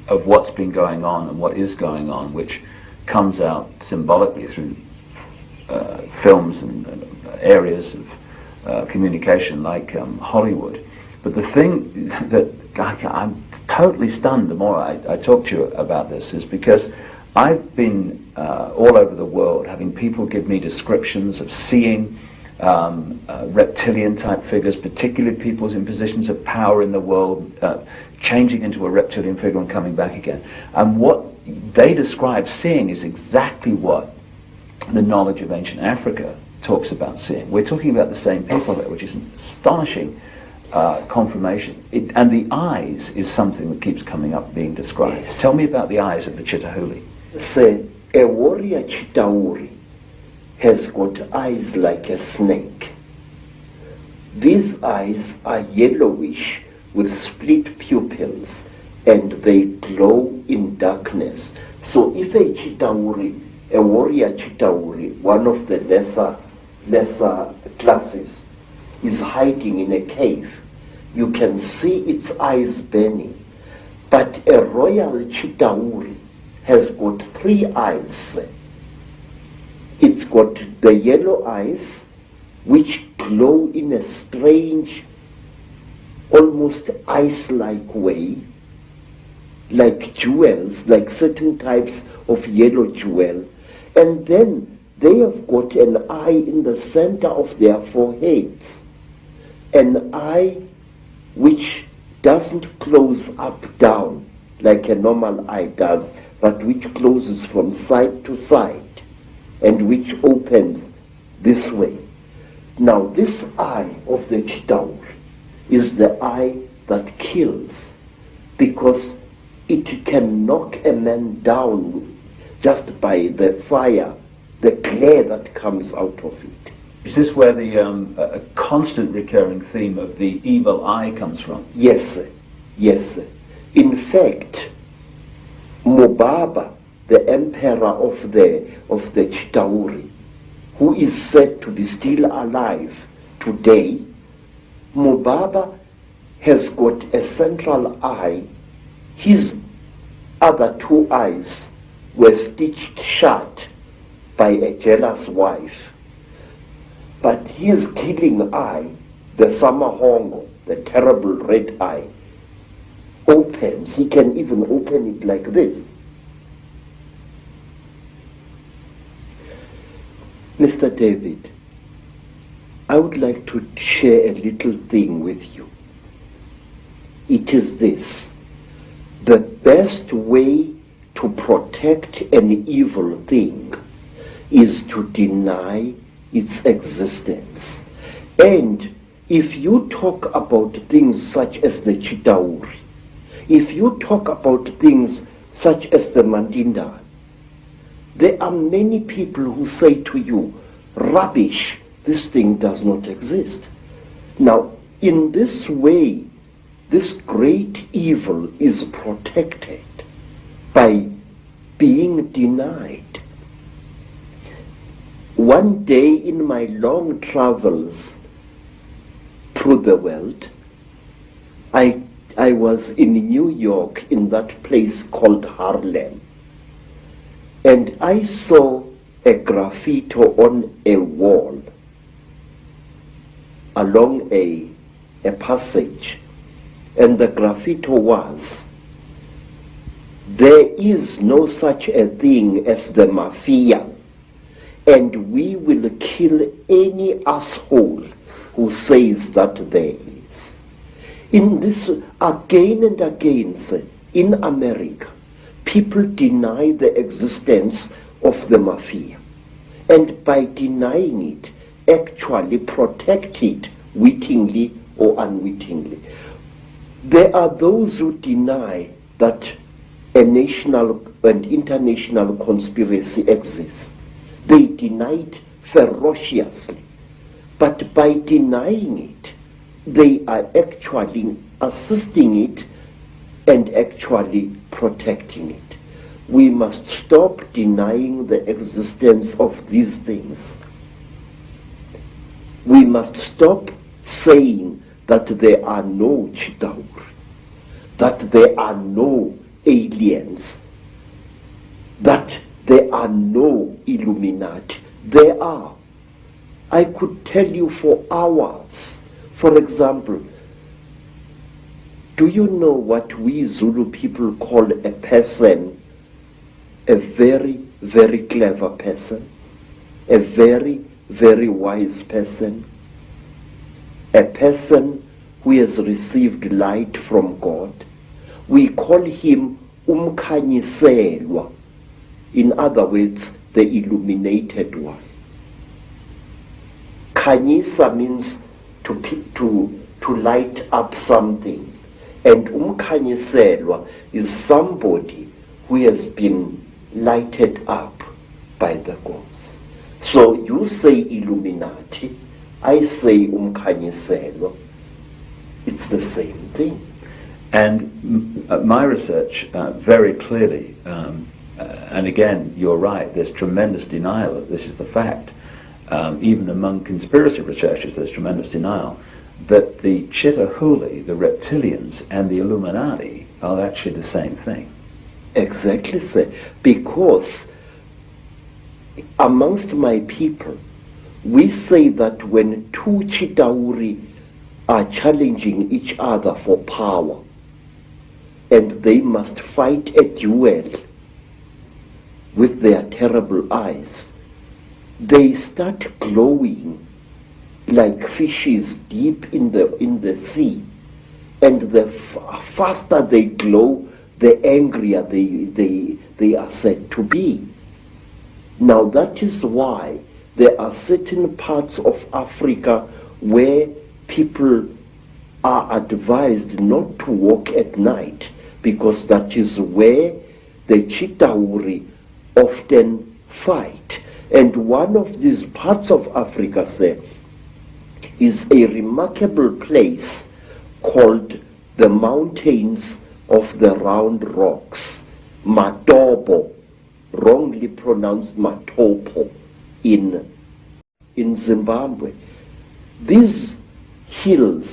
of what's been going on and what is going on, which comes out symbolically through films and areas of communication like Hollywood. But the thing that I'm totally stunned the more I talk to you about this is because I've been all over the world having people give me descriptions of seeing reptilian type figures, particularly people in positions of power in the world, changing into a reptilian figure and coming back again. And what they describe seeing is exactly what the knowledge of ancient Africa talks about seeing. We're talking about the same people there, which is an astonishing confirmation. And the eyes is something that keeps coming up being described. Yes. Tell me about the eyes of the Chitahuli. Say, a warrior Chitauri has got eyes like a snake. These eyes are yellowish with split pupils, and they glow in darkness. So if a Chitauri, a warrior Chitauri, one of the lesser classes, is hiding in a cave, you can see its eyes burning. But a royal Chitauri has got 3 eyes. It's got the yellow eyes, which glow in a strange, almost ice-like way, like jewels, like certain types of yellow jewel. And then they have got an eye in the center of their foreheads, an eye which doesn't close up down like a normal eye does, but which closes from side to side and which opens this way. Now this eye of the Chitauri is the eye that kills, because it can knock a man down just by the fire, the glare that comes out of it. Is this where the a constant recurring theme of the evil eye comes from? Yes, sir. Yes, sir. In fact, Mubaba, the emperor of the Chitauri, who is said to be still alive today, Mubaba has got a central eye. His other 2 eyes were stitched shut by a jealous wife. But his killing eye, the Samahongo, the terrible red eye, opens. He can even open it like this. Mr. David, I would like to share a little thing with you. It is this: the best way to protect an evil thing is to deny its existence. And if you talk about things such as the Chitauri, if you talk about things such as the Mandinda, there are many people who say to you, rubbish, this thing does not exist. Now, in this way, this great evil is protected by being denied. One day in my long travels through the world, I was in New York, in that place called Harlem, and I saw a graffiti on a wall along a passage, and the graffiti was, there is no such a thing as the mafia, and we will kill any asshole who says that there is. In this, again and again, sir, in America, people deny the existence of the mafia, and by denying it, actually protect it wittingly or unwittingly. There are those who deny that a national and international conspiracy exists. They deny it ferociously, but by denying it, they are actually assisting it and actually protecting it. We must stop denying the existence of these things. We must stop saying that there are no Chitauri, that there are no aliens, that there are no Illuminati. There are. I could tell you for hours. For example, do you know what we Zulu people call a person? A very, very clever person, a very, very wise person, a person who has received light from God. We call him umkhanyiselwa, in other words, the illuminated one. Khanyisa means to light up something, and umkhanyiselwa is somebody who has been lighted up by the gods. So you say Illuminati, I say umkhanyiselwa. It's the same thing. And my research very clearly, and again, you're right, there's tremendous denial of this is the fact. Even among conspiracy researchers, there's tremendous denial that the Chitahuli, the reptilians, and the Illuminati are actually the same thing. Exactly, sir. Because amongst my people, we say that when two Chitauri are challenging each other for power, and they must fight a duel with their terrible eyes, they start glowing like fishes deep in the sea, and the faster they glow, the angrier they are said to be. Now that is why there are certain parts of Africa where people are advised not to walk at night, because that is where the Chitauri often fight. And one of these parts of Africa, sir, is a remarkable place called the Mountains of the Round Rocks, Matopo, wrongly pronounced Matopo, in Zimbabwe. These hills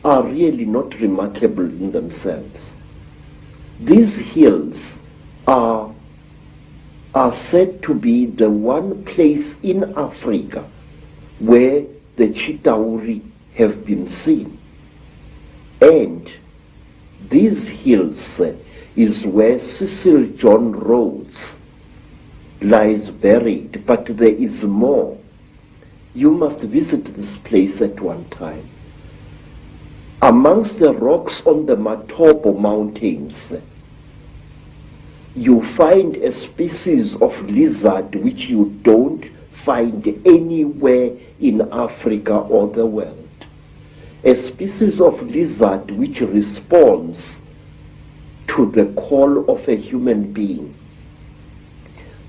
are really not remarkable in themselves. These hills are said to be the one place in Africa where the Chitauri have been seen. And these hills is where Cecil John Rhodes lies buried, but there is more. You must visit this place at one time. Amongst the rocks on the Matopo Mountains, you find a species of lizard which you don't find anywhere in Africa or the world. A species of lizard which responds to the call of a human being.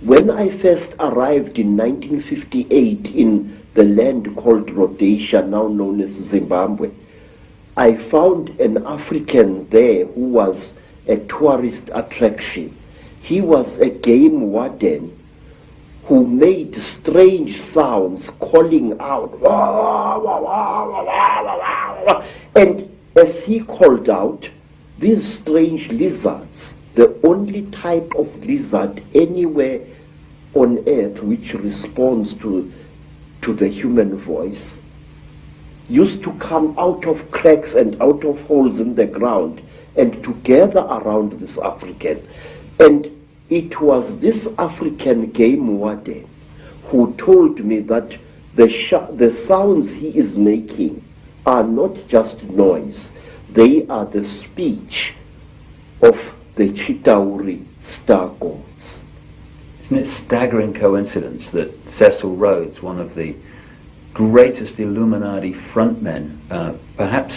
When I first arrived in 1958 in the land called Rhodesia, now known as Zimbabwe, I found an African there who was a tourist attraction. He was a game warden who made strange sounds calling out, and as he called out, these strange lizards, the only type of lizard anywhere on earth which responds to the human voice, used to come out of cracks and out of holes in the ground and to gather around this African. And it was this African game warden who told me that the sounds he is making are not just noise, they are the speech of the Chitauri star gods. Isn't it staggering coincidence that Cecil Rhodes, one of the greatest Illuminati frontmen, perhaps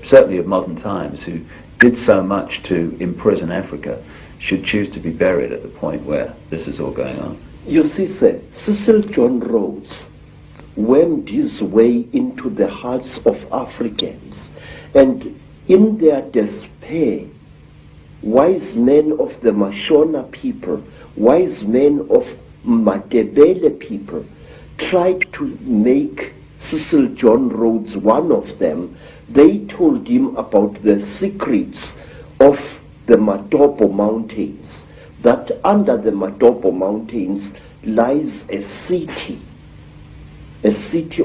certainly of modern times, who did so much to imprison Africa, should choose to be buried at the point where this is all going on? You see, sir, Cecil John Rhodes went his way into the hearts of Africans, and in their despair, wise men of the Mashona people, wise men of Matebele people, tried to make Cecil John Rhodes one of them. They told him about the secrets of the Matopo Mountains, that under the Matopo Mountains lies a city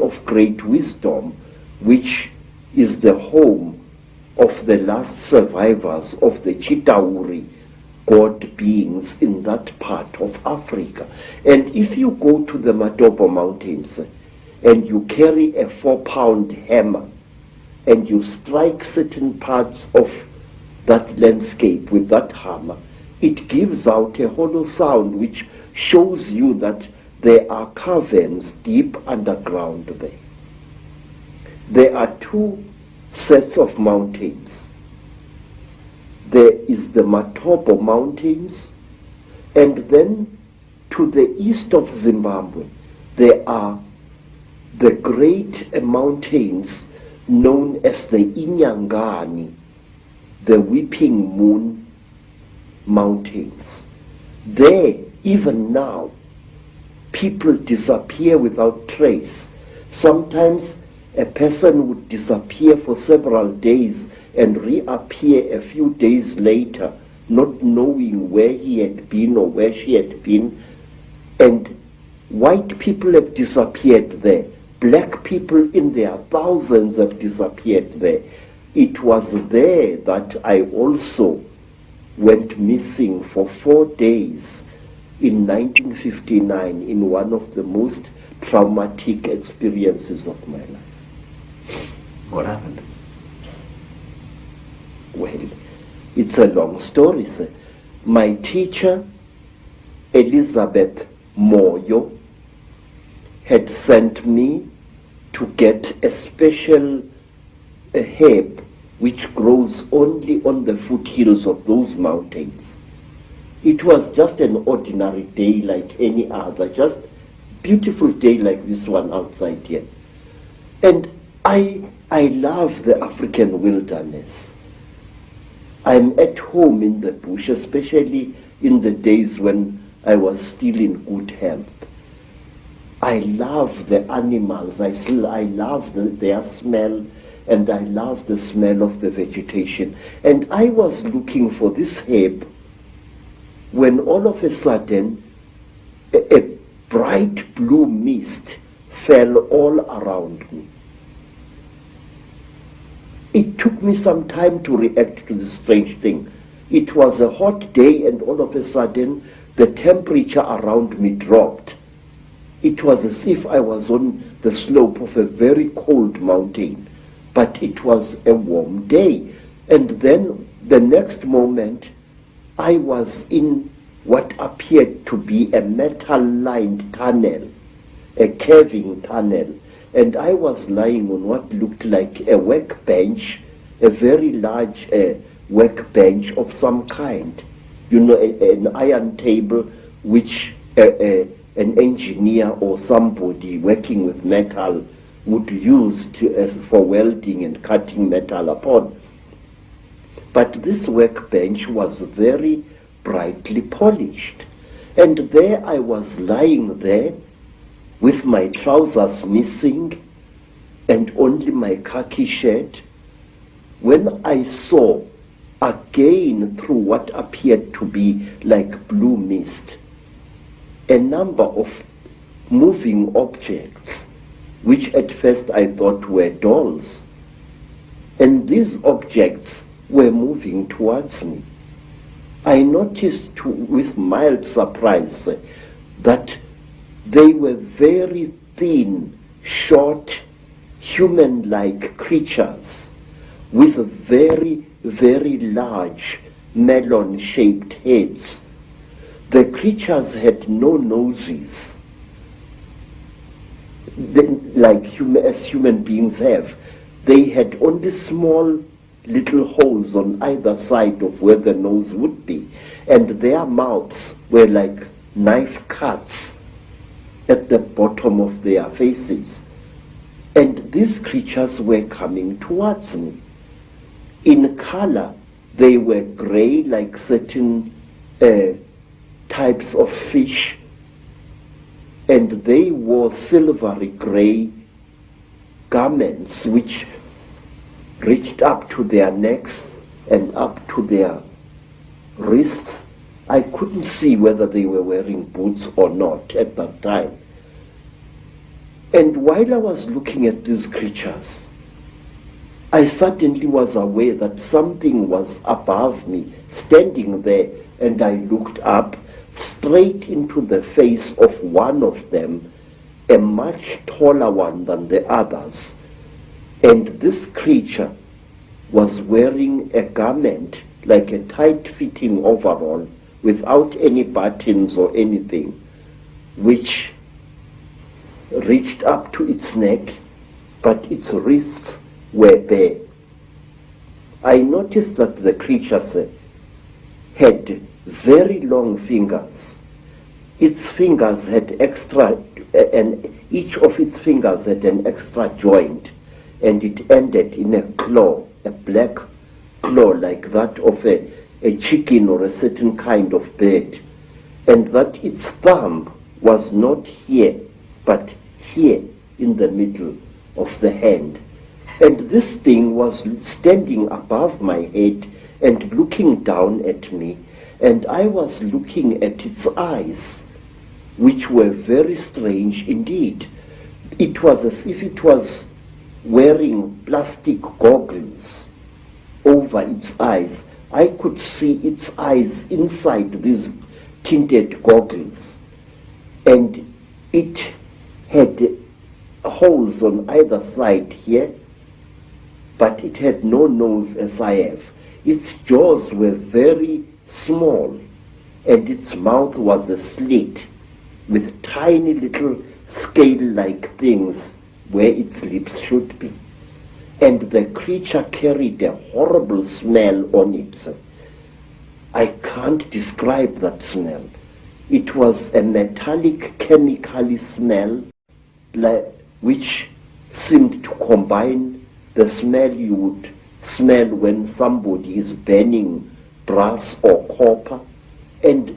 of great wisdom, which is the home of the last survivors of the Chitauri god beings in that part of Africa. And if you go to the Matopo Mountains and you carry a 4-pound hammer and you strike certain parts of that landscape with that hammer, it gives out a hollow sound which shows you that there are caverns deep underground there. There are 2 sets of mountains. There is the Matopo Mountains, and then to the east of Zimbabwe there are the great mountains known as the Inyangani, the Weeping Moon Mountains. There, even now, people disappear without trace. Sometimes a person would disappear for several days and reappear a few days later, not knowing where he had been or where she had been. And white people have disappeared there. Black people in their thousands have disappeared there. It was there that I also went missing for 4 days in 1959 in one of the most traumatic experiences of my life. What happened? Well, it's a long story, sir. My teacher, Elizabeth Moyo, had sent me to get a special herb which grows only on the foothills of those mountains. It was just an ordinary day like any other, just beautiful day like this one outside here. And I love the African wilderness. I'm at home in the bush, especially in the days when I was still in good health. I love the animals. I love their smell, and I love the smell of the vegetation. And I was looking for this herb when all of a sudden a bright blue mist fell all around me. It took me some time to react to this strange thing. It was a hot day, and all of a sudden the temperature around me dropped. It was as if I was on the slope of a very cold mountain, but it was a warm day. And then the next moment I was in what appeared to be a metal-lined tunnel, a caving tunnel, and I was lying on what looked like a workbench, a very large workbench of some kind. You know, an iron table which an engineer or somebody working with metal would use for welding and cutting metal upon. But this workbench was very brightly polished. And there I was lying there with my trousers missing and only my khaki shirt, when I saw again through what appeared to be like blue mist a number of moving objects, which at first I thought were dolls. And these objects were moving towards me. I noticed with mild surprise that they were very thin, short, human-like creatures with very, very large melon-shaped heads. The creatures had no noses, like as human beings have. They had only small little holes on either side of where the nose would be, and their mouths were like knife cuts at the bottom of their faces. And these creatures were coming towards me. In color, they were gray, like certain types of fish, and they wore silvery gray garments which reached up to their necks and up to their wrists. I couldn't see whether they were wearing boots or not at that time. And while I was looking at these creatures, I suddenly was aware that something was above me, standing there, and I looked up straight into the face of one of them, a much taller one than the others. And this creature was wearing a garment like a tight-fitting overall without any buttons or anything, which reached up to its neck, but its wrists were bare. I noticed that the creatures had very long fingers. Its fingers had and each of its fingers had an extra joint, and it ended in a claw, a black claw like that of a chicken or a certain kind of bird, and that its thumb was not here, but here in the middle of the hand. And this thing was standing above my head and looking down at me, and I was looking at its eyes, which were very strange indeed. It was as if it was wearing plastic goggles over its eyes. I could see its eyes inside these tinted goggles, and it had holes on either side here, but it had no nose as I have. Its jaws were very small, and its mouth was a slit with tiny little scale-like things where its lips should be. And the creature carried a horrible smell on it. I can't describe that smell. It was a metallic, chemically smell which seemed to combine the smell you would smell when somebody is burning brass or copper, and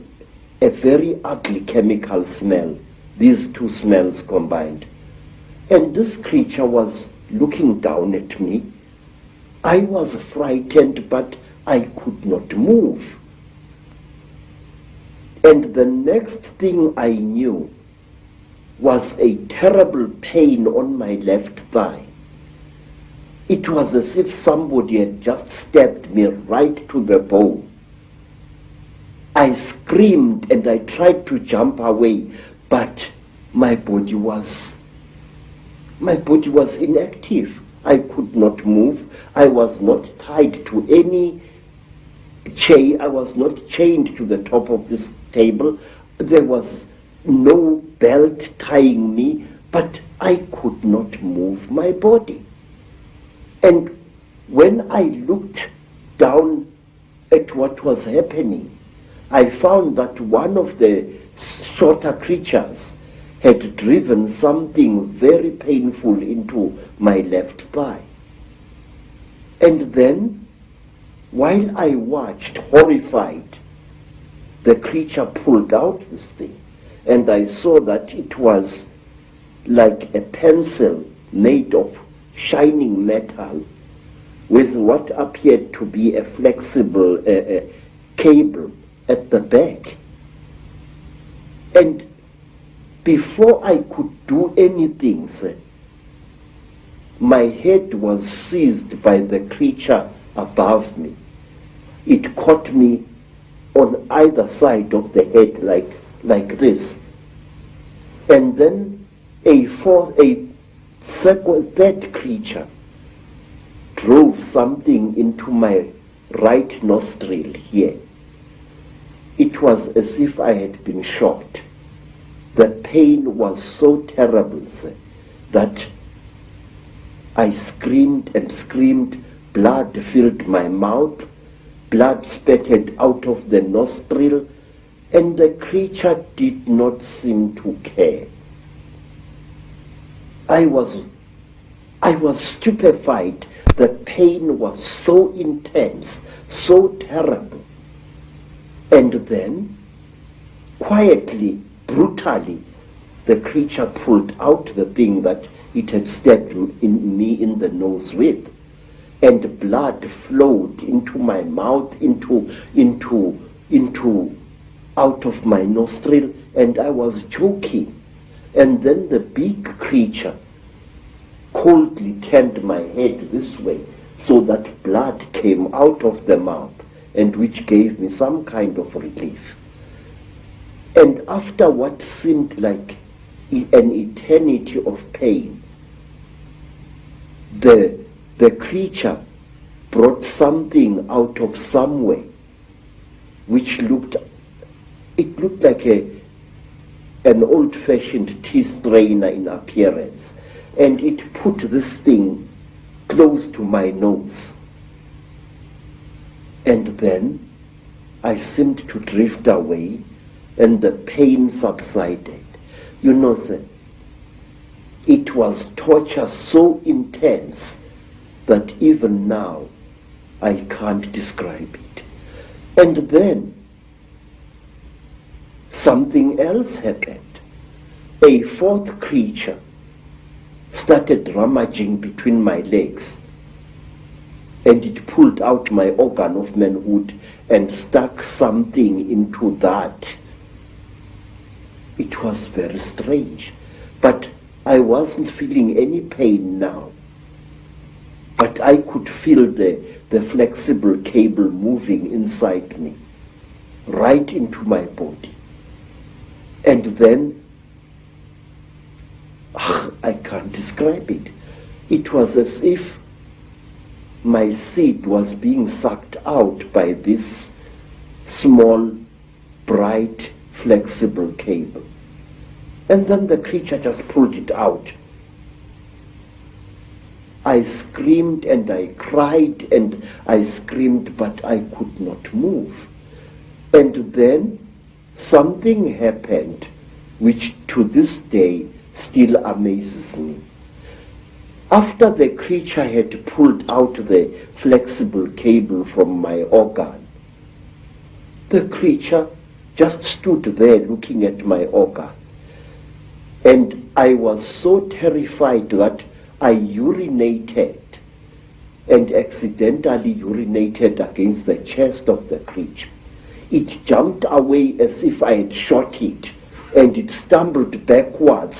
a very ugly chemical smell, these two smells combined. And this creature was looking down at me. I was frightened, but I could not move. And the next thing I knew was a terrible pain on my left thigh. It was as if somebody had just stabbed me right to the bone. I screamed and I tried to jump away, but my body was inactive. I could not move. I was not tied to any chain. I was not chained to the top of this table. There was no belt tying me, but I could not move my body. And when I looked down at what was happening, I found that one of the shorter creatures had driven something very painful into my left thigh. And then, while I watched, horrified, the creature pulled out this thing, and I saw that it was like a pencil made of shining metal with what appeared to be a flexible cable at the back. And before I could do anything, my head was seized by the creature above me. It caught me on either side of the head like this. And then a third creature drove something into my right nostril here. It was as if I had been shot. The pain was so terrible, sir, that I screamed and screamed. Blood filled my mouth, blood spurted out of the nostril, and the creature did not seem to care. I was stupefied. The pain was so intense, so terrible. And then, quietly, brutally, the creature pulled out the thing that it had stabbed me in the nose with, and blood flowed into my mouth, out of my nostril, and I was choking. And then the big creature coldly turned my head this way, so that blood came out of the mouth, and which gave me some kind of relief. And after what seemed like an eternity of pain, the creature brought something out of somewhere which looked like an old-fashioned tea strainer in appearance, and it put this thing close to my nose. And then I seemed to drift away, and the pain subsided. You know, sir, it was torture so intense that even now I can't describe it. And then something else happened. A fourth creature started rummaging between my legs, and it pulled out my organ of manhood and stuck something into that. It was very strange, but I wasn't feeling any pain now. But I could feel the flexible cable moving inside me, right into my body. And then, I can't describe it. It was as if my seed was being sucked out by this small, bright, flexible cable. And then the creature just pulled it out. I screamed and I cried and I screamed, but I could not move. And then something happened which to this day still amazes me. After the creature had pulled out the flexible cable from my organ, the creature just stood there looking at my organ. And I was so terrified that I urinated, and accidentally urinated against the chest of the creature. It jumped away as if I had shot it, and it stumbled backwards.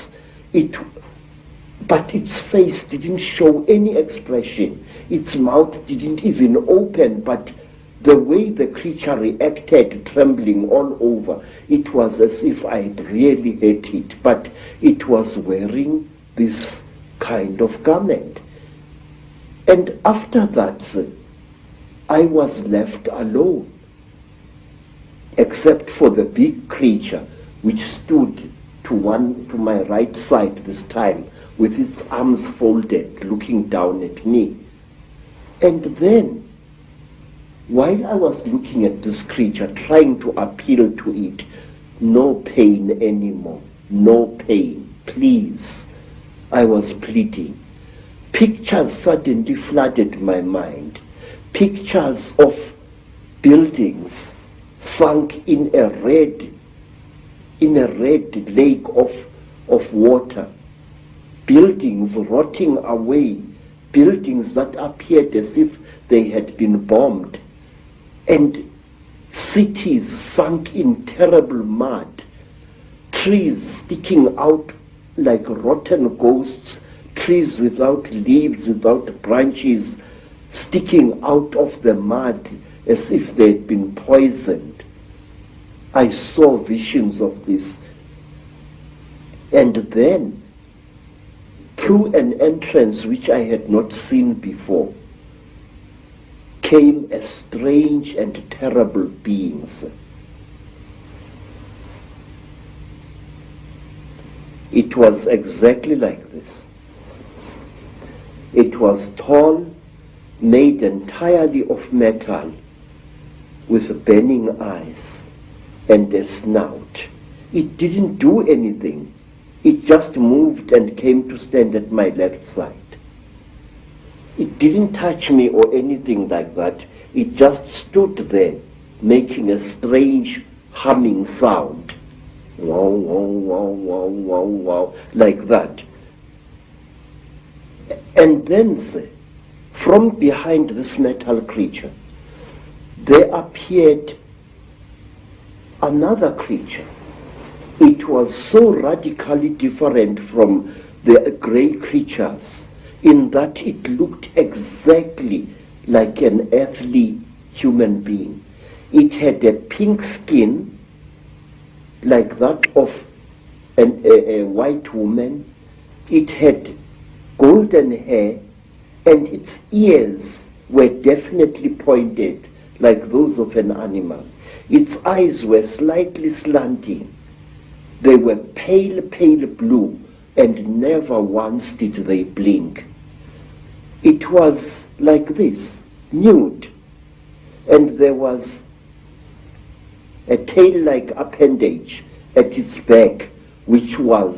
But its face didn't show any expression. Its mouth didn't even open, but the way the creature reacted, trembling all over, it was as if I had really hit it, but it was wearing this kind of garment. And after that, I was left alone, except for the big creature which stood to my right side this time, with its arms folded, looking down at me. And then, while I was looking at this creature, trying to appeal to it, no pain anymore, no pain, please, I was pleading. Pictures suddenly flooded my mind. Pictures of buildings sunk in a red lake of water. Buildings rotting away. Buildings that appeared as if they had been bombed. And cities sunk in terrible mud. Trees sticking out like rotten ghosts, trees without leaves, without branches, sticking out of the mud as if they had been poisoned. I saw visions of this. And then, through an entrance which I had not seen before, came a strange and terrible beings. It was exactly like this. It was tall, made entirely of metal, with burning eyes and a snout. It didn't do anything. It just moved and came to stand at my left side. It didn't touch me or anything like that. It just stood there, making a strange humming sound. Wow, wow, wow, wow, wow, wow, like that. And then, from behind this metal creature, there appeared another creature. It was so radically different from the grey creatures in that it looked exactly like an earthly human being. It had a pink skin like that of a white woman. It had golden hair, and its ears were definitely pointed like those of an animal. Its eyes were slightly slanting. They were pale, pale blue, and never once did they blink. It was like this, nude, and there was a tail-like appendage at its back, which was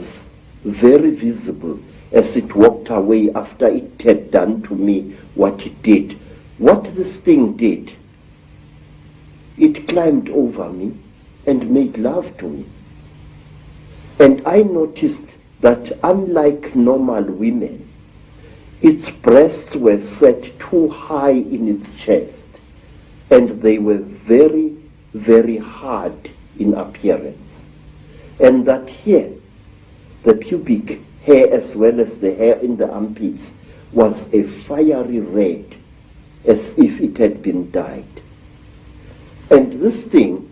very visible as it walked away after it had done to me what it did. What this thing did, it climbed over me and made love to me. And I noticed that unlike normal women, its breasts were set too high in its chest, and they were very, very hard in appearance. And that here, the pubic hair as well as the hair in the armpits was a fiery red, as if it had been dyed. And this thing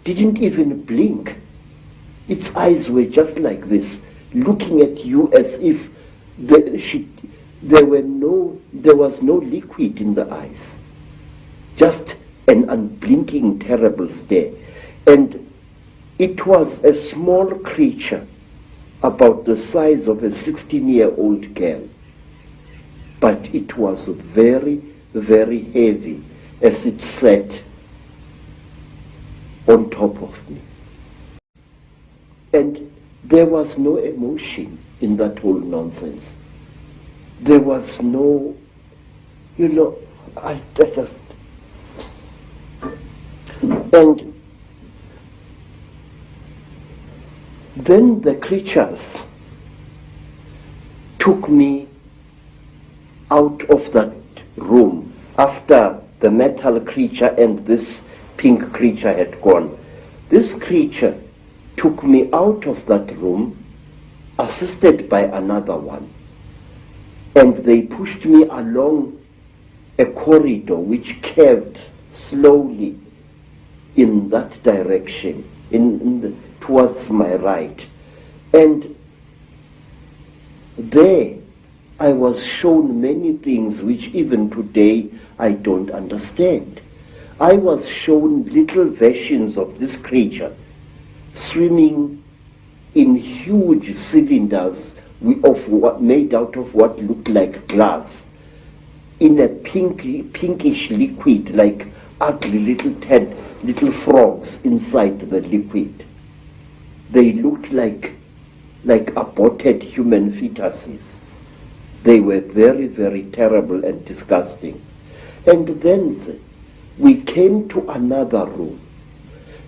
didn't even blink. Its eyes were just like this, looking at you as if there was no liquid in the eyes. Just an unblinking, terrible stare. And it was a small creature, about the size of a 16-year-old girl. But it was very, very heavy as it sat on top of me. And there was no emotion in that whole nonsense. There was no, I just... And then the creatures took me out of that room after the metal creature and this pink creature had gone. This creature took me out of that room, assisted by another one, and they pushed me along a corridor which curved slowly in that direction, towards my right. And there I was shown many things which even today I don't understand. I was shown little versions of this creature swimming in huge cylinders made out of what looked like glass, in a pinkish liquid, like ugly little frogs inside the liquid. They looked like aborted human fetuses. They were very, very terrible and disgusting. And then we came to another room,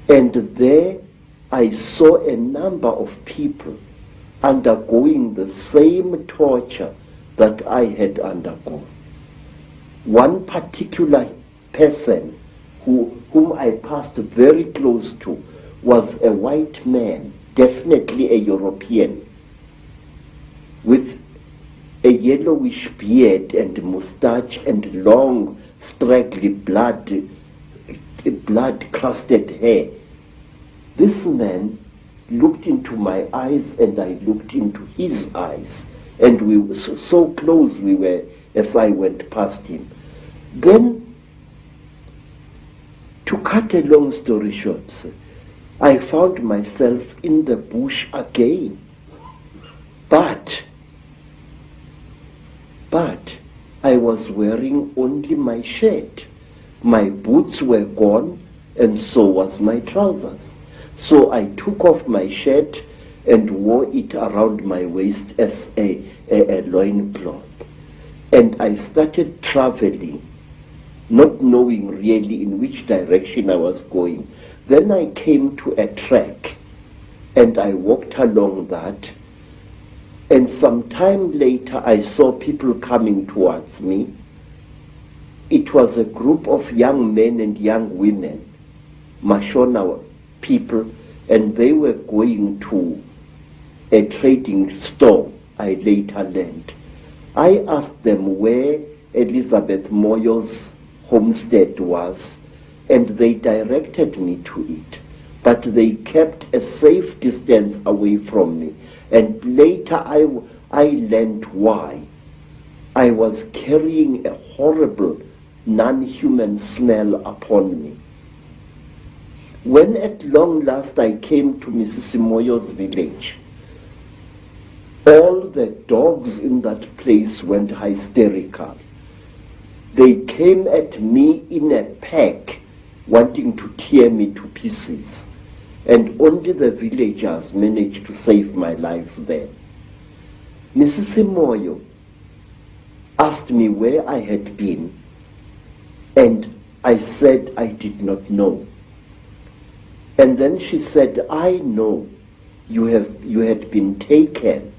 and there I saw a number of people undergoing the same torture that I had undergone. One particular person whom I passed very close to was a white man, definitely a European, with a yellowish beard and moustache and long, straggly blood-crusted hair. This man looked into my eyes and I looked into his eyes, and we were so close we were as I went past him. Then, to cut a long story short, I found myself in the bush again. But I was wearing only my shirt. My boots were gone, and so was my trousers. So I took off my shirt and wore it around my waist as a loincloth. And I started traveling, not knowing really in which direction I was going. Then I came to a track, and I walked along that. And some time later, I saw people coming towards me. It was a group of young men and young women, Mashona people, and they were going to a trading store, I later learned. I asked them where Elizabeth Moyo's homestead was, and they directed me to it. But they kept a safe distance away from me. And later I learned why. I was carrying a horrible, non-human smell upon me. When at long last I came to Mrs. Moyo's village, all the dogs in that place went hysterical. They came at me in a pack, wanting to tear me to pieces. And only the villagers managed to save my life then. Mrs. Moyo asked me where I had been, and I said I did not know. And then she said, I know you had been taken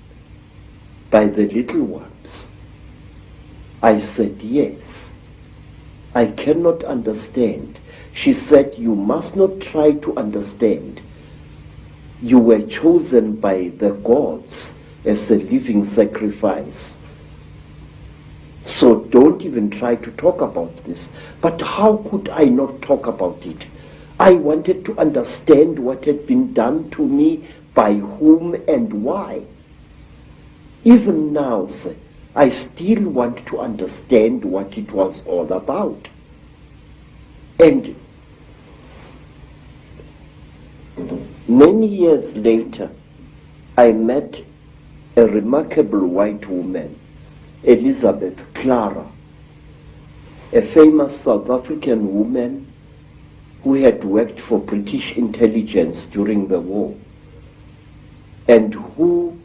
by the little ones. I said, yes. I cannot understand. She said, you must not try to understand. You were chosen by the gods as a living sacrifice. So don't even try to talk about this. But how could I not talk about it? I wanted to understand what had been done to me, by whom and why. Even now, sir, I still want to understand what it was all about. And many years later, I met a remarkable white woman, Elizabeth Clara, a famous South African woman who had worked for British intelligence during the war, and who,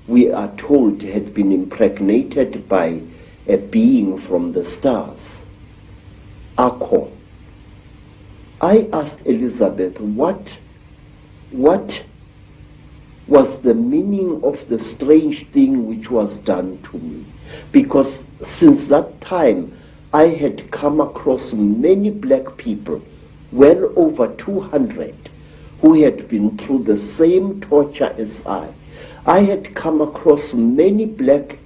we are told, had been impregnated by a being from the stars, Icke. I asked Elizabeth what was the meaning of the strange thing which was done to me, because since that time I had come across many black people, well over 200, who had been through the same torture as I. I had come across many black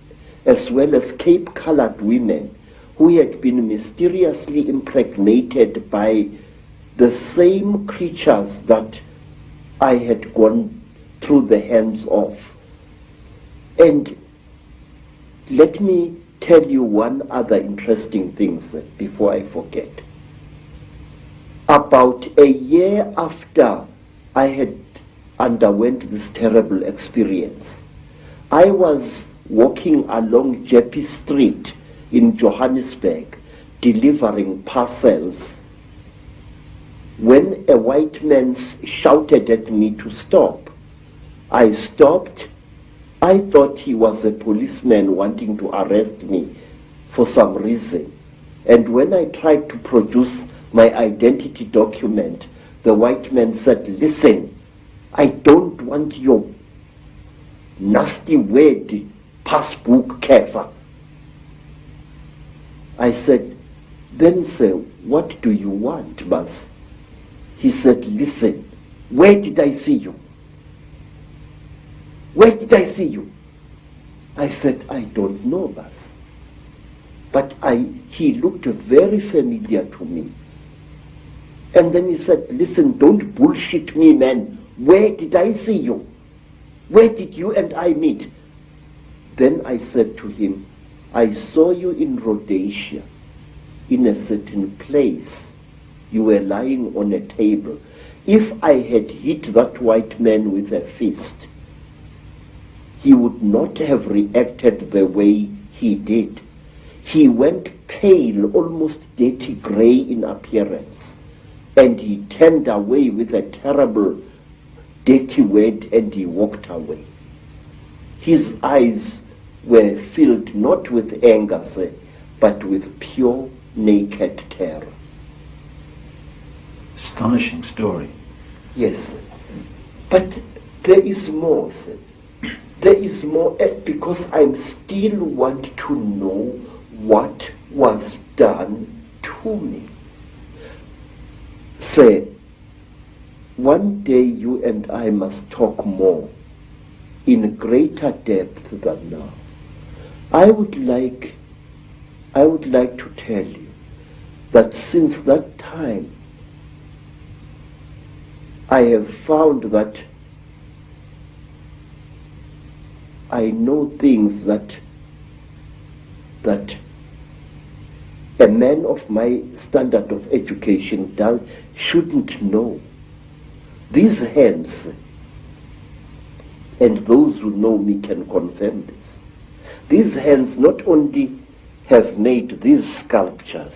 as well as Cape-colored women who had been mysteriously impregnated by the same creatures that I had gone through the hands of. And let me tell you one other interesting thing, sir, before I forget. About a year after I had underwent this terrible experience, I was walking along Jeppe Street in Johannesburg delivering parcels when a white man shouted at me to stop. I stopped. I thought he was a policeman wanting to arrest me for some reason. And when I tried to produce my identity document, the white man said, listen, I don't want your nasty word, passbook kefa. I said, then sir, what do you want, Bas? He said, listen, where did I see you? Where did I see you? I said, I don't know, boss. But he looked very familiar to me. And then he said, listen, don't bullshit me, man. Where did I see you? Where did you and I meet? Then I said to him, I saw you in Rhodesia, in a certain place. You were lying on a table. If I had hit that white man with a fist, he would not have reacted the way he did. He went pale, almost dirty gray in appearance, and he turned away with a terrible, dirty word, and he walked away. His eyes were filled not with anger, sir, but with pure, naked terror. Astonishing story. Yes, sir. But there is more, sir. There is more, because I still want to know what was done to me. Sir, one day you and I must talk more, in greater depth than now. I would like to tell you that since that time, I have found that I know things that a man of my standard of education shouldn't know. These hands, and those who know me can confirm this, these hands not only have made these sculptures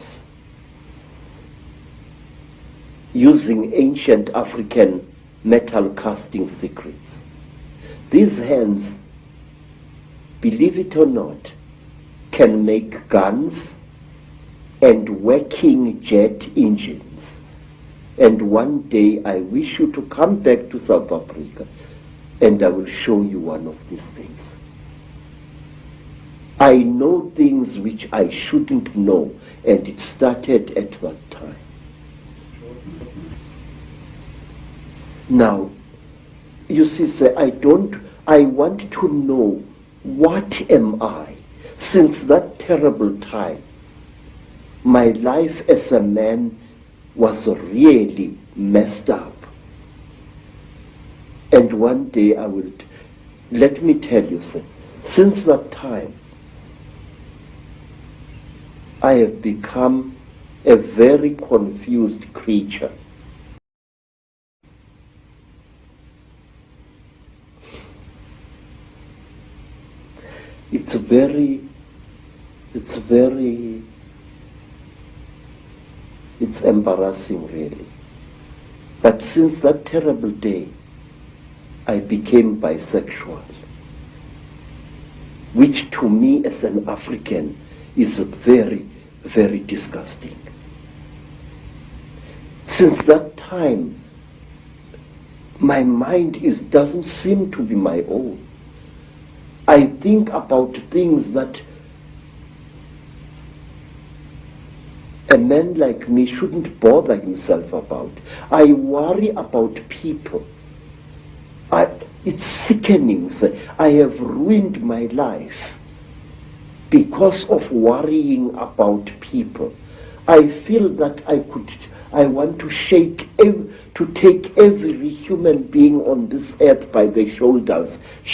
using ancient African metal casting secrets. These hands, believe it or not, can make guns and working jet engines. And one day I wish you to come back to South Africa and I will show you one of these things. I know things which I shouldn't know, and it started at that time. Now, you see, sir, I want to know, what am I? Since that terrible time, my life as a man was really messed up. And one day let me tell you, sir, since that time, I have become a very confused creature. It's embarrassing, really. But since that terrible day, I became bisexual, which to me as an African is very, very disgusting. Since that time, my mind doesn't seem to be my own. I think about things that a man like me shouldn't bother himself about. I worry about people. It's sickening. I have ruined my life because of worrying about people. I feel that I want to take every human being on this earth by the shoulders,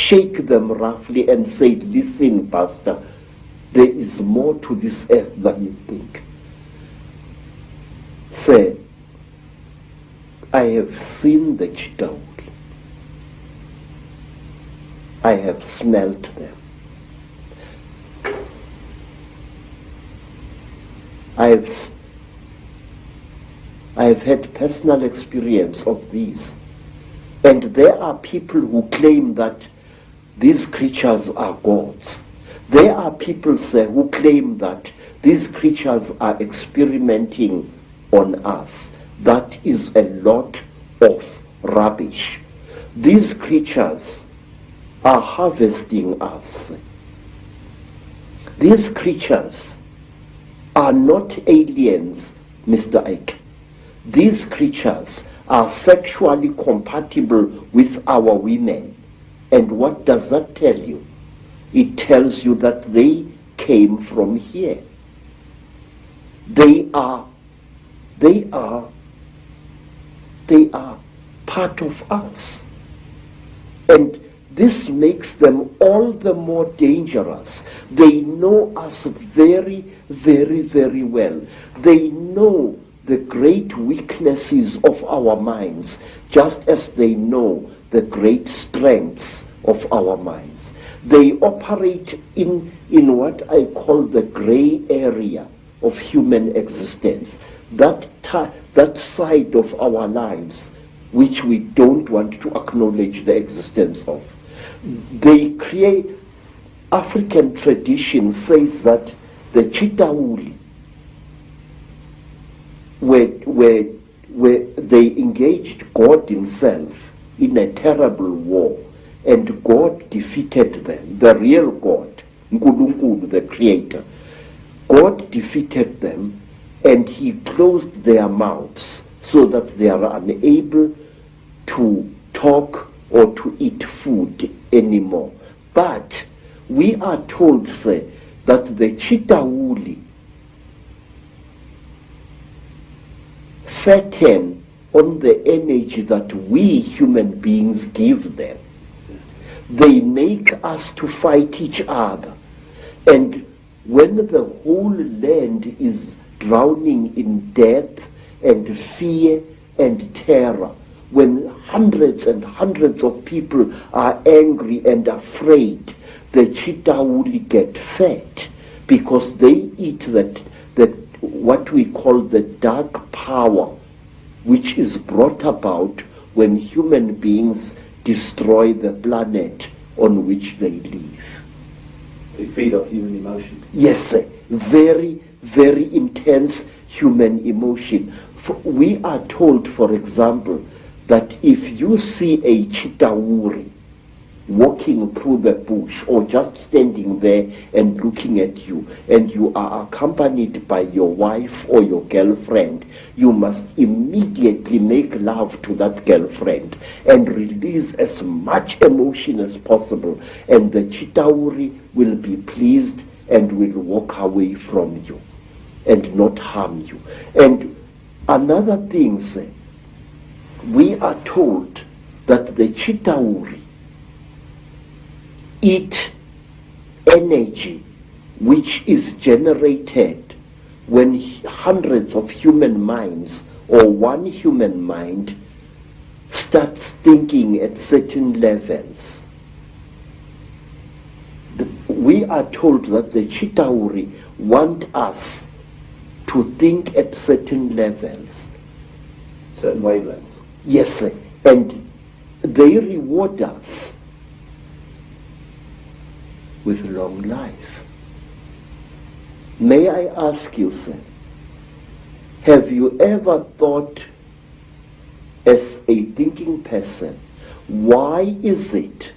shake them roughly and say, listen, Pastor, there is more to this earth than you think. Say, I have seen the Chitaul. I have smelt them. I have had personal experience of these. And there are people who claim that these creatures are gods. There are people, sir, who claim that these creatures are experimenting on us. That is a lot of rubbish. These creatures are harvesting us. These creatures are not aliens, Mr. Icke. These creatures are sexually compatible with our women. And what does that tell you? it tells you that they came from here. They are part of us. And this makes them all the more dangerous. They know us very, very, very well. They know the great weaknesses of our minds, just as they know the great strengths of our minds. They operate in what I call the gray area of human existence, that side of our lives which we don't want to acknowledge the existence of. They create, African tradition says that the Chitauri, where they engaged God himself in a terrible war, and God defeated them, the real God, Nkulunkulu, the creator. God defeated them, and he closed their mouths so that they are unable to talk or to eat food anymore. But we are told, say, that the Chitauri fatten on the energy that we human beings give them. They make us to fight each other. And when the whole land is drowning in death and fear and terror, when hundreds and hundreds of people are angry and afraid, the Chitauri get fat because they eat that what we call the dark power, which is brought about when human beings destroy the planet on which they live. They feed off human emotion. Yes, very, very intense human emotion. We are told, for example, that if you see a Chitauri walking through the bush or just standing there and looking at you, and you are accompanied by your wife or your girlfriend, you must immediately make love to that girlfriend and release as much emotion as possible, and the Chitauri will be pleased and will walk away from you and not harm you. And another thing, sir, we are told that the Chitauri eat energy which is generated when hundreds of human minds or one human mind starts thinking at certain levels. We are told that the Chitauri want us to think at certain levels. Certain wavelengths. Yes, sir. And they reward us with long life. May I ask you, sir, have you ever thought as a thinking person, why is it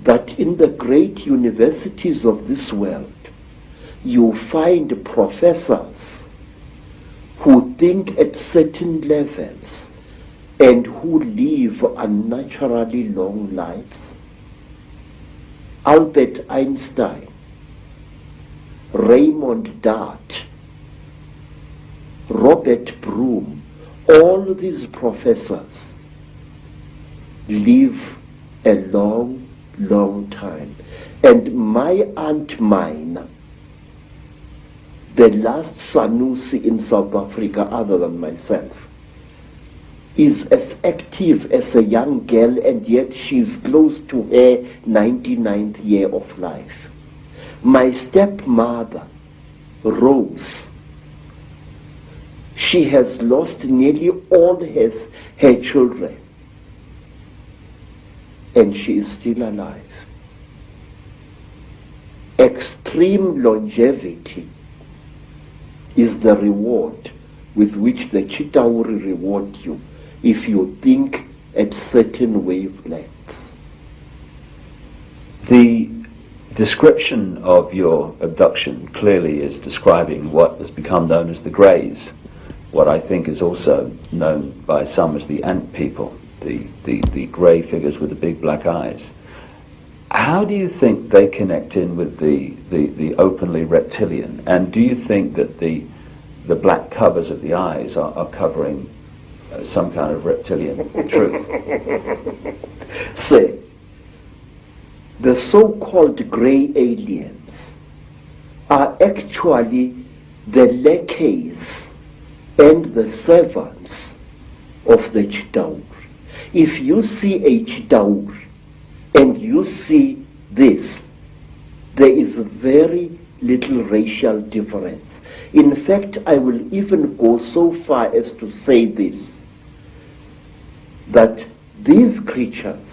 that in the great universities of this world you find professors who think at certain levels and who live unnaturally long lives? Albert Einstein, Raymond Dart, Robert Broom, all these professors live a long, long time. And my Aunt Mine, the last Sanusi in South Africa other than myself, is as active as a young girl, and yet she's close to her 99th year of life. My stepmother, Rose, she has lost nearly all her children, and she is still alive. Extreme longevity is the reward with which the Chitauri reward you if you think at certain wavelengths. The description of your abduction clearly is describing what has become known as the Greys, what I think is also known by some as the Ant people, the grey figures with the big black eyes. How do you think they connect in with the openly reptilian? And do you think that the black covers of the eyes are covering some kind of reptilian truth? Say, the so-called grey aliens are actually the lackeys and the servants of the Chidaur. If you see a Chidaur and you see this, there is very little racial difference. In fact, I will even go so far as to say this, that these creatures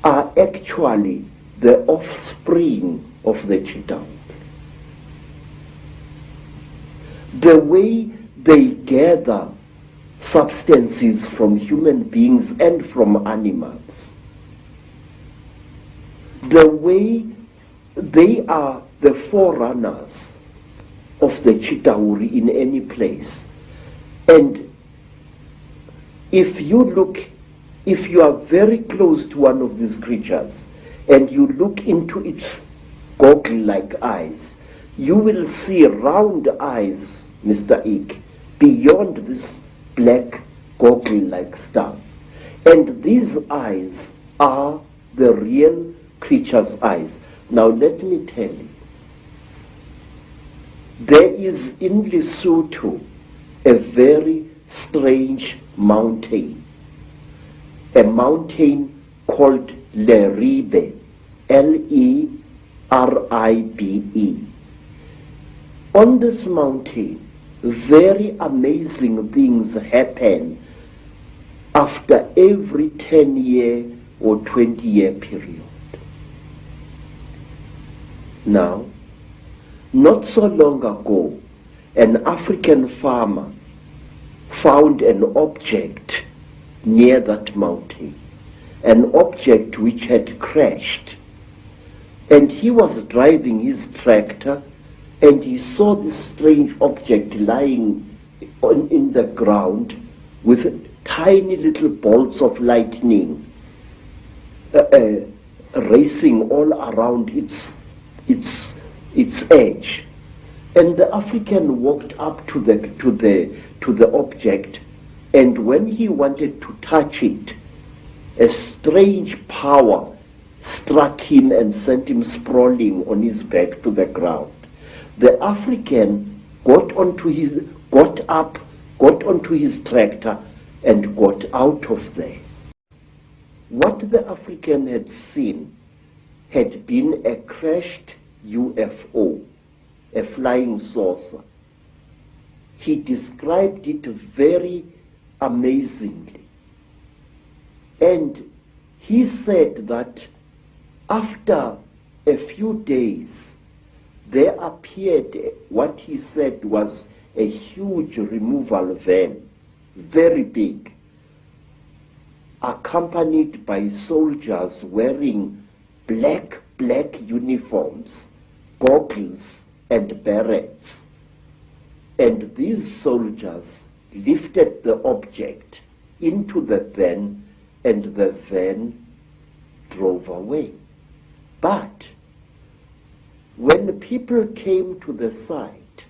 are actually the offspring of the Chidaur. The way they gather substances from human beings and from animals, the way they are the forerunners of the Chidaur in any place. And if you are very close to one of these creatures and you look into its goggle-like eyes, you will see round eyes, Mr. Icke, beyond this black goggle-like stuff. And these eyes are the real creature's eyes. Now let me tell you, there is in Lesotho a very strange mountain, a mountain called Leribe, L-E-R-I-B-E. On this mountain, very amazing things happen after every 10-year or 20-year period. Now, not so long ago, an African farmer found an object near that mountain, an object which had crashed. And he was driving his tractor and he saw this strange object lying in the ground with tiny little bolts of lightning racing all around its edge. And the African walked up to the object, and when he wanted to touch it, a strange power struck him and sent him sprawling on his back to the ground. The African got onto his tractor and got out of there. What the African had seen had been a crashed UFO, a flying saucer. He described it very amazingly. And he said that after a few days, there appeared what he said was a huge removal van, very big, accompanied by soldiers wearing black uniforms, goggles and berets. And these soldiers lifted the object into the van, and the van drove away. But when people came to the site,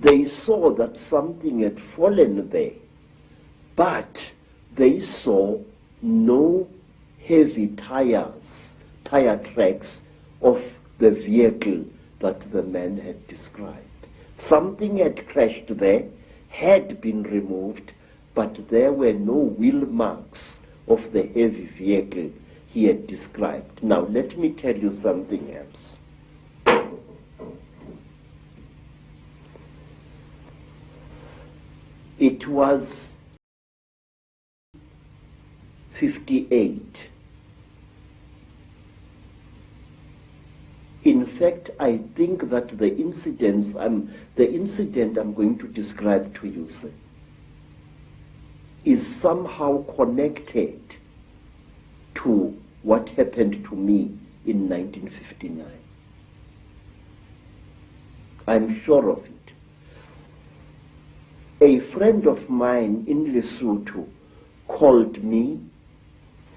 they saw that something had fallen there, but they saw no heavy tire tracks of the vehicle that the man had described. Something had crashed there, had been removed, but there were no wheel marks of the heavy vehicle he had described. Now let me tell you something else. It was 58. In fact, I think that the incident I'm going to describe to you, sir, is somehow connected to what happened to me in 1959. I'm sure of it. A friend of mine in Lesotho called me.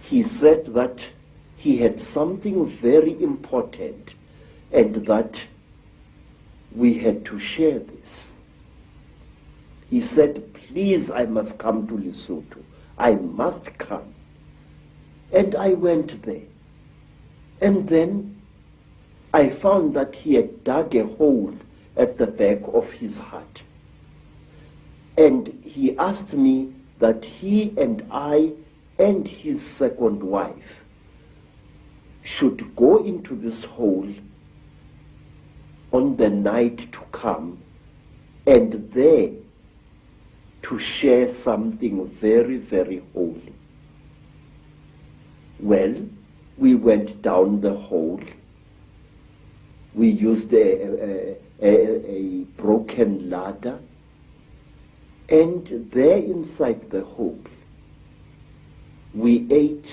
He said that he had something very important, and that we had to share this. He said, please, I must come to Lesotho. I must come. And I went there. And then I found that he had dug a hole at the back of his hut. And he asked me that he and I and his second wife should go into this hole on the night to come, and there to share something very, very holy. Well, we went down the hole. We used a broken ladder, and there inside the hole, we ate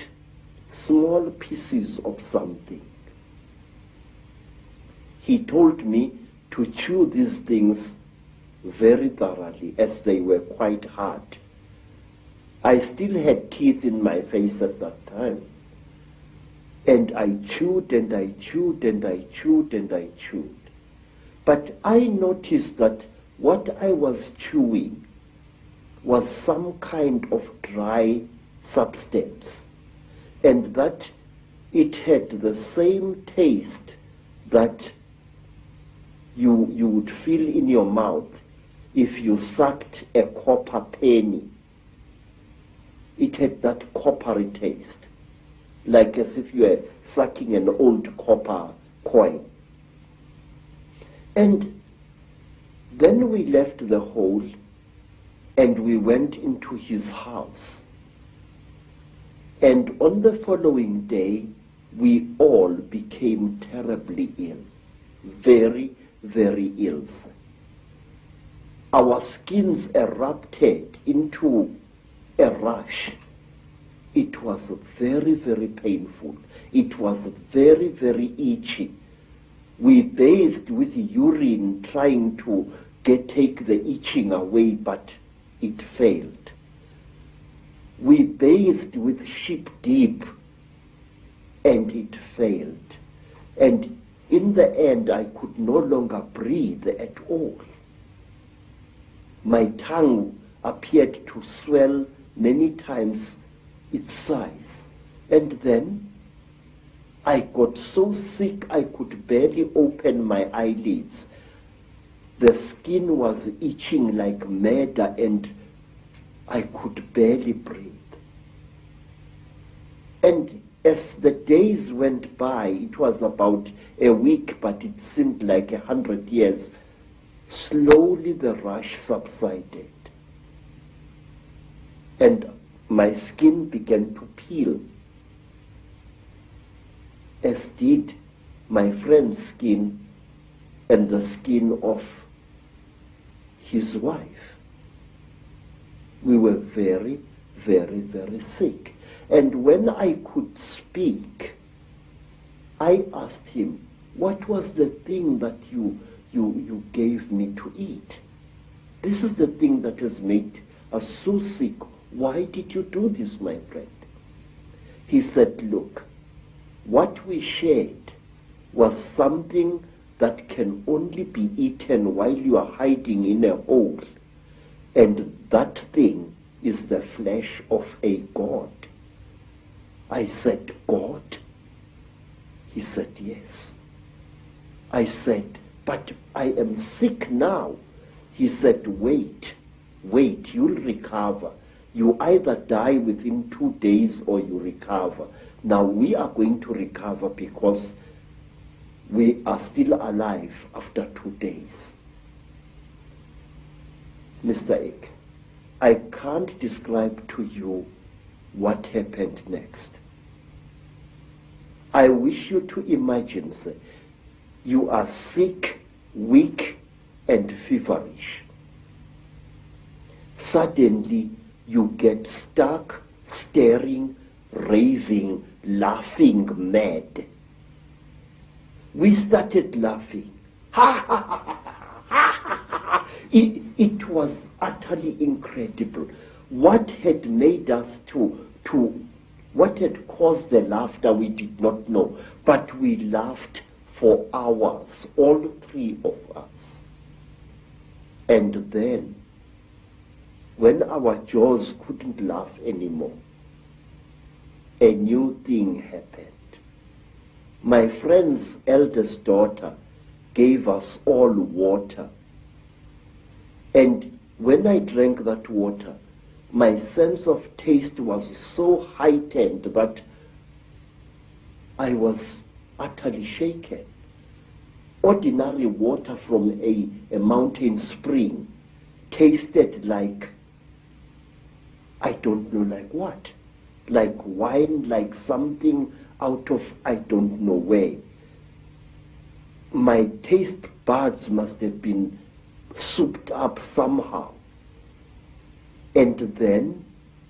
small pieces of something. He told me to chew these things very thoroughly, as they were quite hard. I still had teeth in my face at that time. And I chewed and I chewed and I chewed and I chewed. But I noticed that what I was chewing was some kind of dry substance, and that it had the same taste that you would feel in your mouth if you sucked a copper penny. It had that coppery taste, like as if you were sucking an old copper coin. And then we left the hole and we went into his house. And on the following day, we all became terribly ill, very, very ill. Our skins erupted into a rash. It was very, very painful. It was very, very itchy. We bathed with urine trying to take the itching away, but it failed. We bathed with sheep dip, and it failed. And in the end, I could no longer breathe at all. My tongue appeared to swell many times its size. And then I got so sick I could barely open my eyelids. The skin was itching like mad, and I could barely breathe. And as the days went by, it was about a week, but it seemed like 100 years, slowly the rash subsided. And my skin began to peel, as did my friend's skin and the skin of his wife. We were very, very, very sick. And when I could speak, I asked him, what was the thing that you gave me to eat? This is the thing that has made us so sick. Why did you do this, my friend? He said, look, what we shared was something that can only be eaten while you are hiding in a hole. And that thing is the flesh of a god. I said, God? He said, yes. I said, but I am sick now. He said, wait, you'll recover. You either die within 2 days or you recover. Now we are going to recover because we are still alive after 2 days. Mr. Icke, I can't describe to you what happened next. I wish you to imagine, sir, you are sick, weak, and feverish. Suddenly, you get stuck, staring, raving, laughing mad. We started laughing. Ha ha ha ha ha ha. It was utterly incredible. What had made us to What had caused the laughter we did not know, but we laughed for hours, all three of us. And then, when our jaws couldn't laugh anymore, a new thing happened. My friend's eldest daughter gave us all water. And when I drank that water, my sense of taste was so heightened that I was utterly shaken. Ordinary water from a mountain spring tasted like, I don't know, like what? Like wine, like something out of I don't know where. My taste buds must have been souped up somehow. And then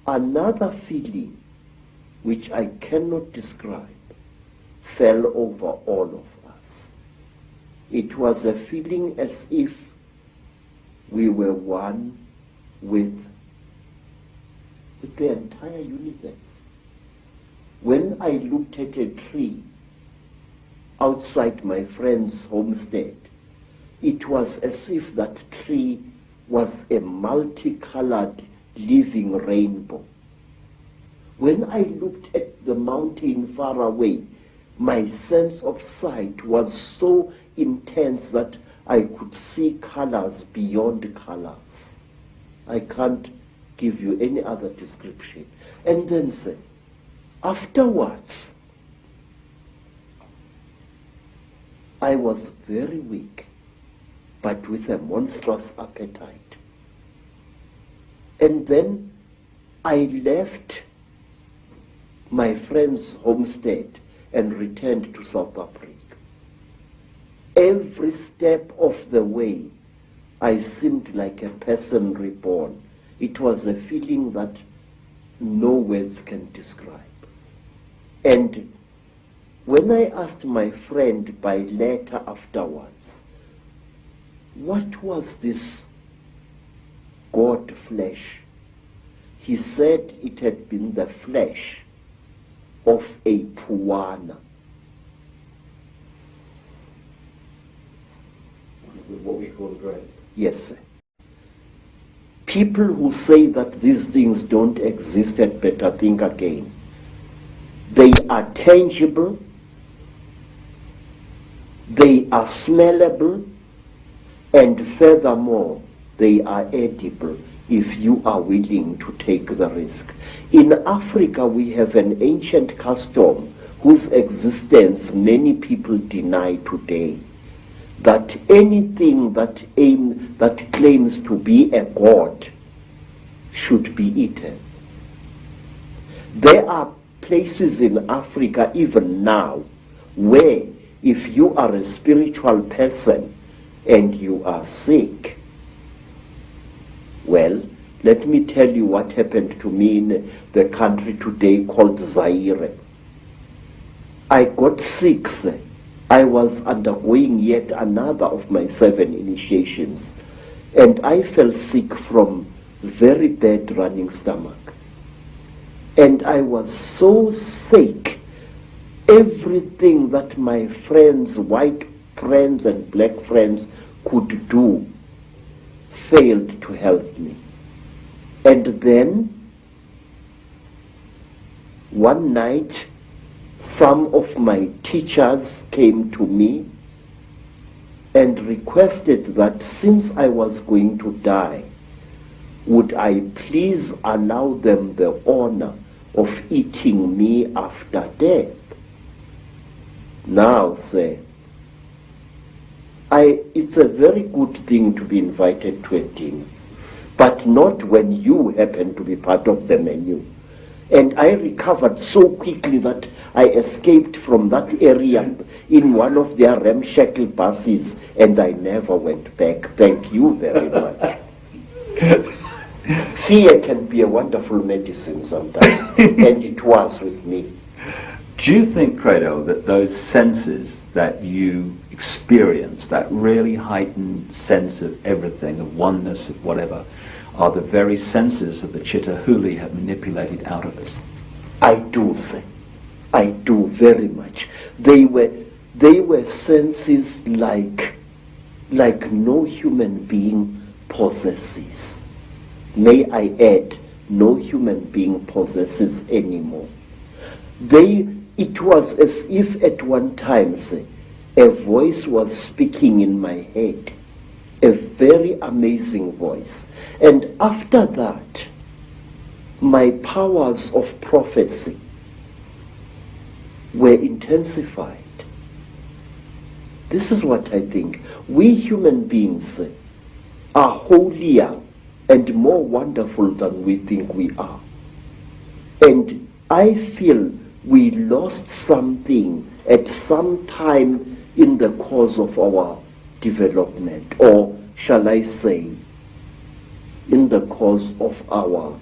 another feeling, which I cannot describe, fell over all of us. It was a feeling as if we were one with the entire universe. When I looked at a tree outside my friend's homestead, it was as if that tree was a multicolored living rainbow. When I looked at the mountain far away, my sense of sight was so intense that I could see colors beyond colors. I can't give you any other description. And then say, afterwards, I was very weak, but with a monstrous appetite. And then I left my friend's homestead and returned to South Africa. Every step of the way, I seemed like a person reborn. It was a feeling that no words can describe. And when I asked my friend by letter afterwards, what was this God flesh? He said it had been the flesh of a puana. What we call grave. Yes, sir. People who say that these things don't exist had better think again. They are tangible, they are smellable, and furthermore, they are edible if you are willing to take the risk. In Africa, we have an ancient custom whose existence many people deny today, that anything that claims to be a god should be eaten. There are places in Africa even now where if you are a spiritual person and you are sick, well, let me tell you what happened to me in the country today called Zaire. I got sick, sir. I was undergoing yet another of my 7 initiations, and I fell sick from very bad running stomach. And I was so sick, everything that my friends, white friends and black friends, could do failed to help me. And then, one night, some of my teachers came to me and requested that since I was going to die, would I please allow them the honor of eating me after death. Now, sir, it's a very good thing to be invited to a dinner, but not when you happen to be part of the menu. And I recovered so quickly that I escaped from that area in one of their ramshackle buses, and I never went back. Thank you very much. Fear can be a wonderful medicine sometimes, and it was with me. Do you think, Credo, that those senses that you experience, that really heightened sense of everything, of oneness, of whatever, are the very senses that the Chittahuli have manipulated out of us? I do, sir. I do very much. They were senses like no human being possesses. May I add, no human being possesses anymore. It was as if at one time, sir, a voice was speaking in my head, a very amazing voice. And after that, my powers of prophecy were intensified. This is what I think. We human beings are holier and more wonderful than we think we are. And I feel we lost something at some time in the course of our development, or shall I say, in the course of our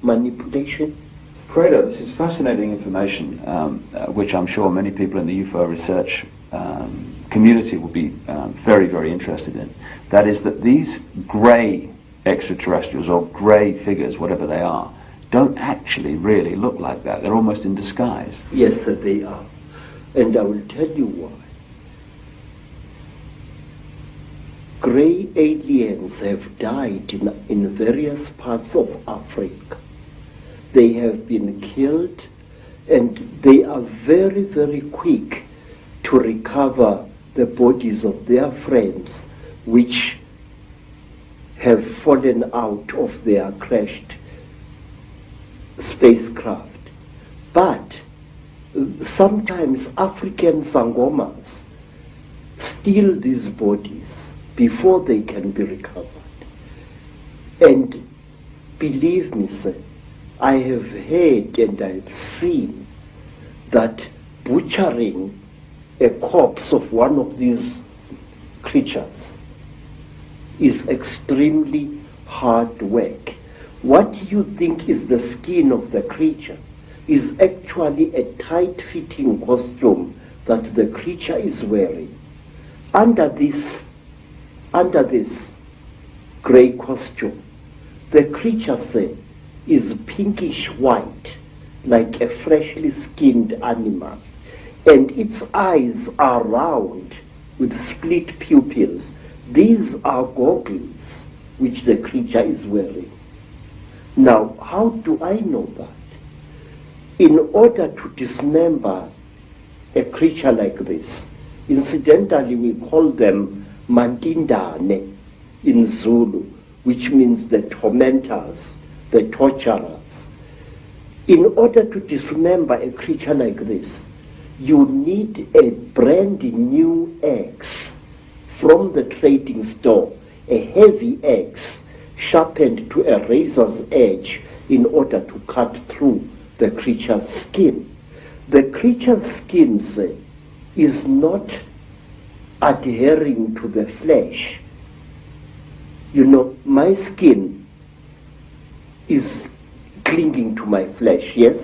manipulation. Credo, this is fascinating information, which I'm sure many people in the UFO research community will be very, very interested in. That is that these grey extraterrestrials, or grey figures, whatever they are, don't actually really look like that. They're almost in disguise. Yes, sir, they are. And I will tell you why. Grey aliens have died in various parts of Africa. They have been killed, and they are very, very quick to recover the bodies of their friends which have fallen out of their crashed spacecraft. But sometimes African sangomas steal these bodies before they can be recovered. And believe me, sir, I have heard and I have seen that butchering a corpse of one of these creatures is extremely hard work. What you think is the skin of the creature is actually a tight-fitting costume that the creature is wearing. Under this grey costume, the creature, say, is pinkish white, like a freshly skinned animal, and its eyes are round with split pupils. These are goggles which the creature is wearing. Now, how do I know that? In order to dismember a creature like this, incidentally we call them mandindane in Zulu, which means the tormentors, the torturers. In order to dismember a creature like this, you need a brand new axe from the trading store, a heavy axe sharpened to a razor's edge in order to cut through the creature's skin. The creature's skin, say, is not adhering to the flesh. You know, my skin is clinging to my flesh, yes,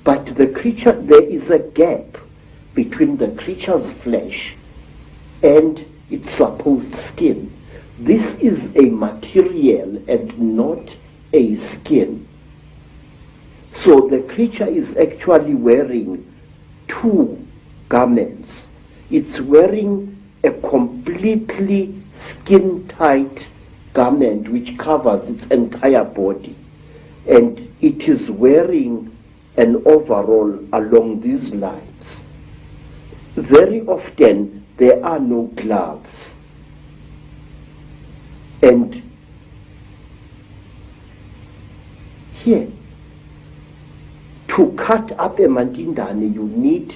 but the creature, there is a gap between the creature's flesh and its supposed skin. This is a material and not a skin. So the creature is actually wearing two garments. It's wearing a completely skin-tight garment which covers its entire body, and it is wearing an overall along these lines. Very often there are no gloves, and here, to cut up a mandindane, you need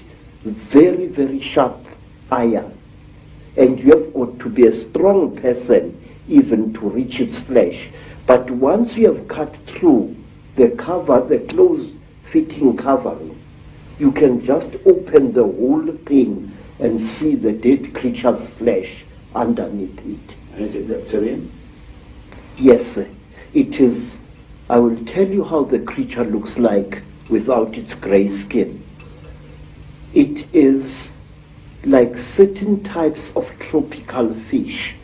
very, very sharp iron, and you have got to be a strong person even to reach its flesh. But once you have cut through the cover, the close-fitting covering, you can just open the whole thing and see the dead creature's flesh underneath it. And is it reptilian? Yes, sir. It is. I will tell you how the creature looks like without its grey skin. It is like certain types of tropical fish.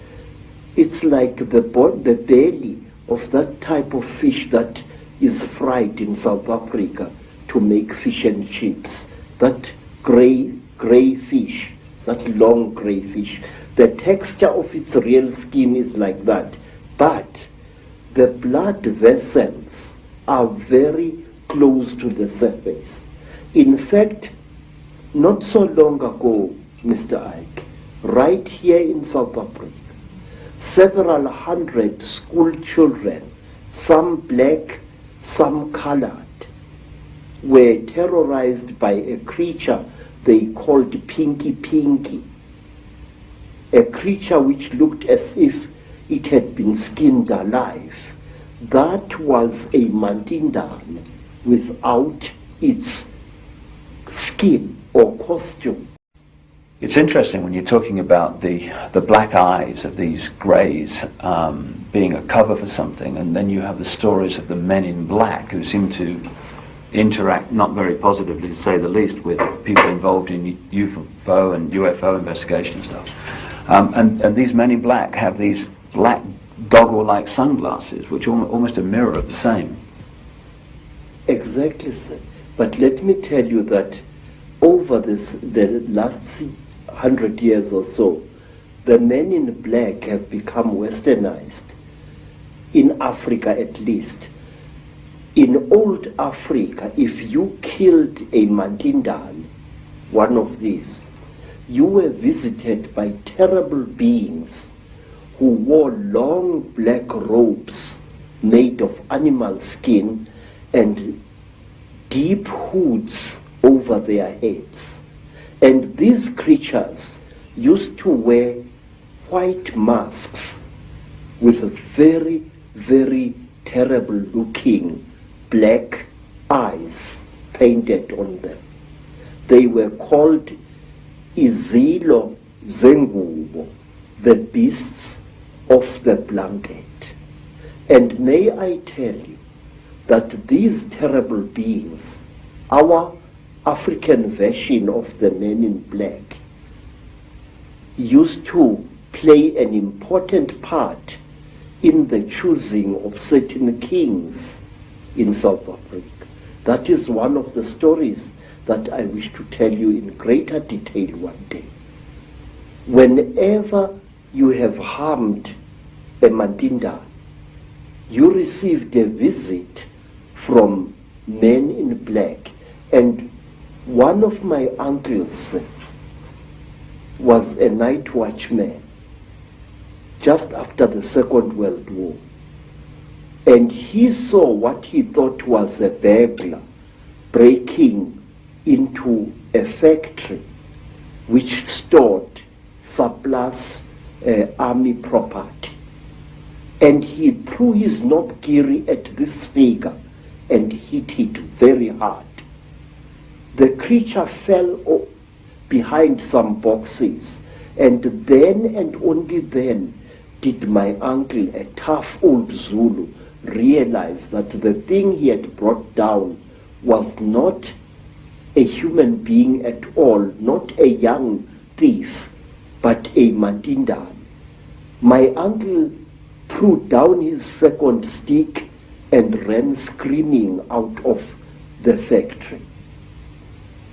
It's like the belly of that type of fish that is fried in South Africa to make fish and chips. That grey fish, that long grey fish, the texture of its real skin is like that, but the blood vessels are very close to the surface. In fact, not so long ago, Mr. Icke, right here in South Africa, several hundred school children, some black, some colored, were terrorized by a creature they called Pinky, a creature which looked as if it had been skinned alive. That was a Mantindan without its skin or costume. It's interesting when you're talking about the black eyes of these greys being a cover for something, and then you have the stories of the men in black who seem to interact not very positively, to say the least, with people involved in UFO and UFO investigation and stuff. And these men in black have these black goggle-like sunglasses, which are almost a mirror of the same. Exactly, sir. But let me tell you that over the last 100 years or so, the men in black have become westernized, in Africa at least. In old Africa, if you killed a Mantindan, one of these, you were visited by terrible beings who wore long black robes made of animal skin and deep hoods over their heads. And these creatures used to wear white masks with very, very terrible looking black eyes painted on them. They were called Izilo Zengubo, the beasts of the blanket. And may I tell you that these terrible beings, our African version of the men in black, used to play an important part in the choosing of certain kings in South Africa. That is one of the stories that I wish to tell you in greater detail one day. Whenever you have harmed a Mandinda, you received a visit from men in black. And one of my uncles was a night watchman just after the Second World War. And he saw what he thought was a burglar breaking into a factory which stored surplus army property. And he threw his knobkiri at this figure and hit it very hard. The creature fell behind some boxes, and then and only then did my uncle, a tough old Zulu, realize that the thing he had brought down was not a human being at all, not a young thief, but a Mandindan. My uncle threw down his second stick and ran screaming out of the factory.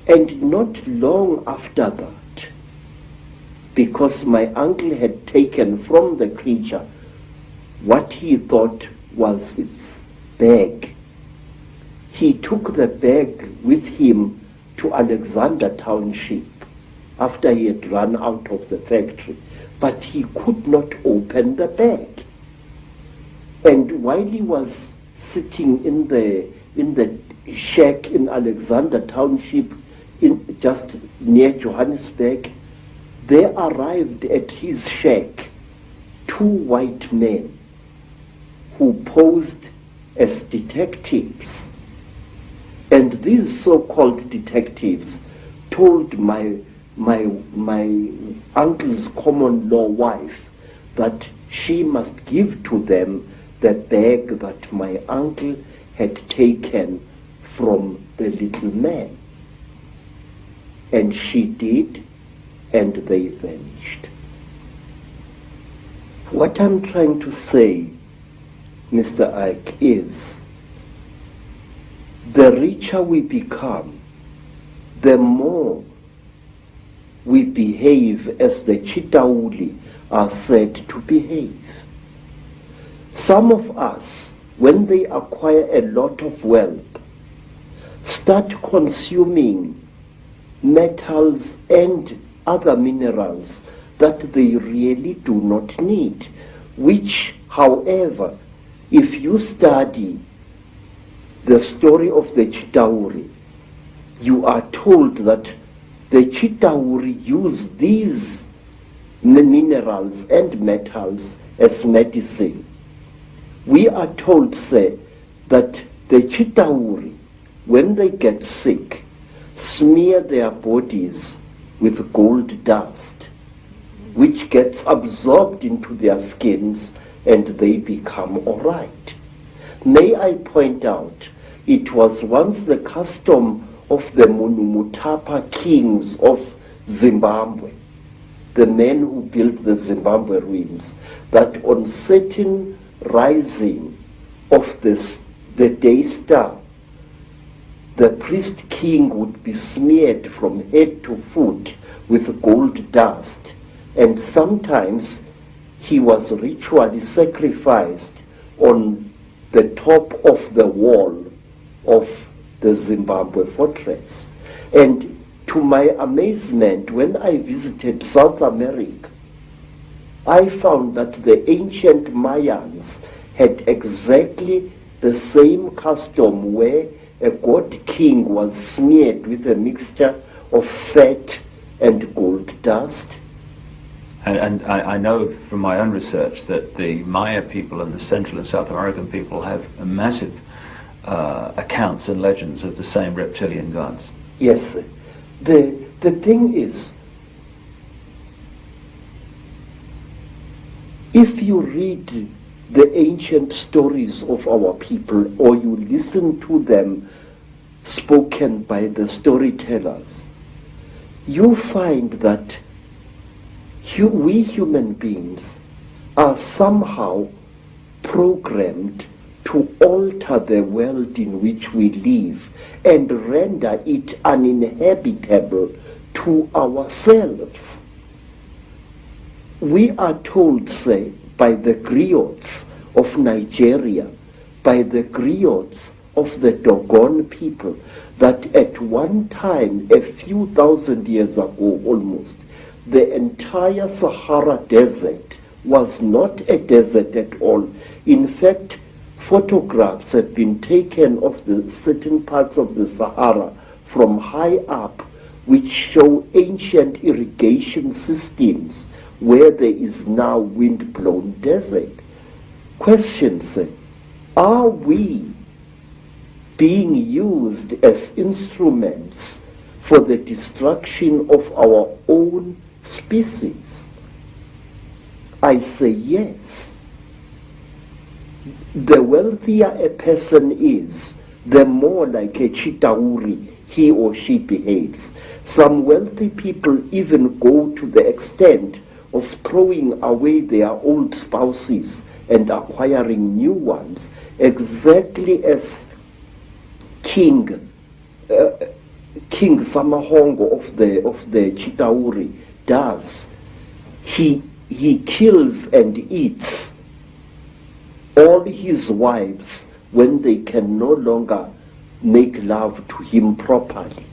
And not long after that, because my uncle had taken from the creature what he thought was its bag, he took the bag with him to Alexander Township after he had run out of the factory, but he could not open the bag. And while he was sitting in the shack in Alexander Township, just near Johannesburg, there arrived at his shack two white men who posed as detectives. And these so-called detectives told my uncle's common law wife that she must give to them the bag that my uncle had taken from the little man. And she did, and they vanished. What I'm trying to say, Mr. Icke, is the richer we become, the more we behave as the Chitauri are said to behave. Some of us, when they acquire a lot of wealth, start consuming metals and other minerals that they really do not need, which, however, if you study the story of the Chitauri, you are told that the Chitauri use these minerals and metals as medicine. We are told, say, that the Chitauri, when they get sick, smear their bodies with gold dust, which gets absorbed into their skins and they become all right. May I point out, it was once the custom of the Munumutapa kings of Zimbabwe, the men who built the Zimbabwe ruins, that on certain rising of the day star, the priest king would be smeared from head to foot with gold dust, and sometimes he was ritually sacrificed on the top of the wall of the Zimbabwe fortress. And to my amazement, when I visited South America, I found that the ancient Mayans had exactly the same custom where a god king was smeared with a mixture of fat and gold dust. And I know from my own research that the Maya people and the Central and South American people have a massive accounts and legends of the same reptilian gods. Yes. The thing is, if you read the ancient stories of our people, or you listen to them spoken by the storytellers, you find that we human beings are somehow programmed to alter the world in which we live and render it uninhabitable to ourselves. We are told, say, by the griots of Nigeria, by the griots of the Dogon people, that at one time, a few thousand years ago almost, the entire Sahara Desert was not a desert at all. In fact, photographs have been taken of the certain parts of the Sahara from high up, which show ancient irrigation systems where there is now wind-blown desert. Questions: are we being used as instruments for the destruction of our own species? I say yes. The wealthier a person is, the more like a Chitauri he or she behaves. Some wealthy people even go to the extent of throwing away their old spouses and acquiring new ones, exactly as King Samahongo of the Chitauri does. He kills and eats all his wives when they can no longer make love to him properly,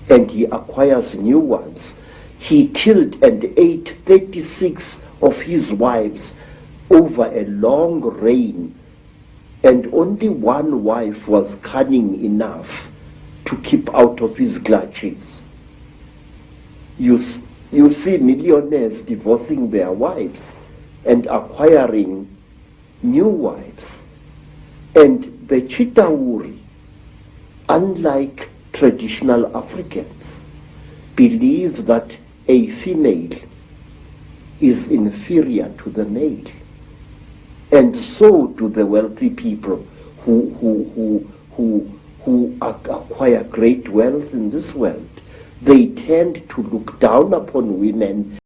and he acquires new ones. He killed and ate 36 of his wives over a long reign, and only one wife was cunning enough to keep out of his clutches. You see millionaires divorcing their wives and acquiring new wives. And the Chitauri, unlike traditional Africans, believe that a female is inferior to the male. And so do the wealthy people who acquire great wealth in this world. They tend to look down upon women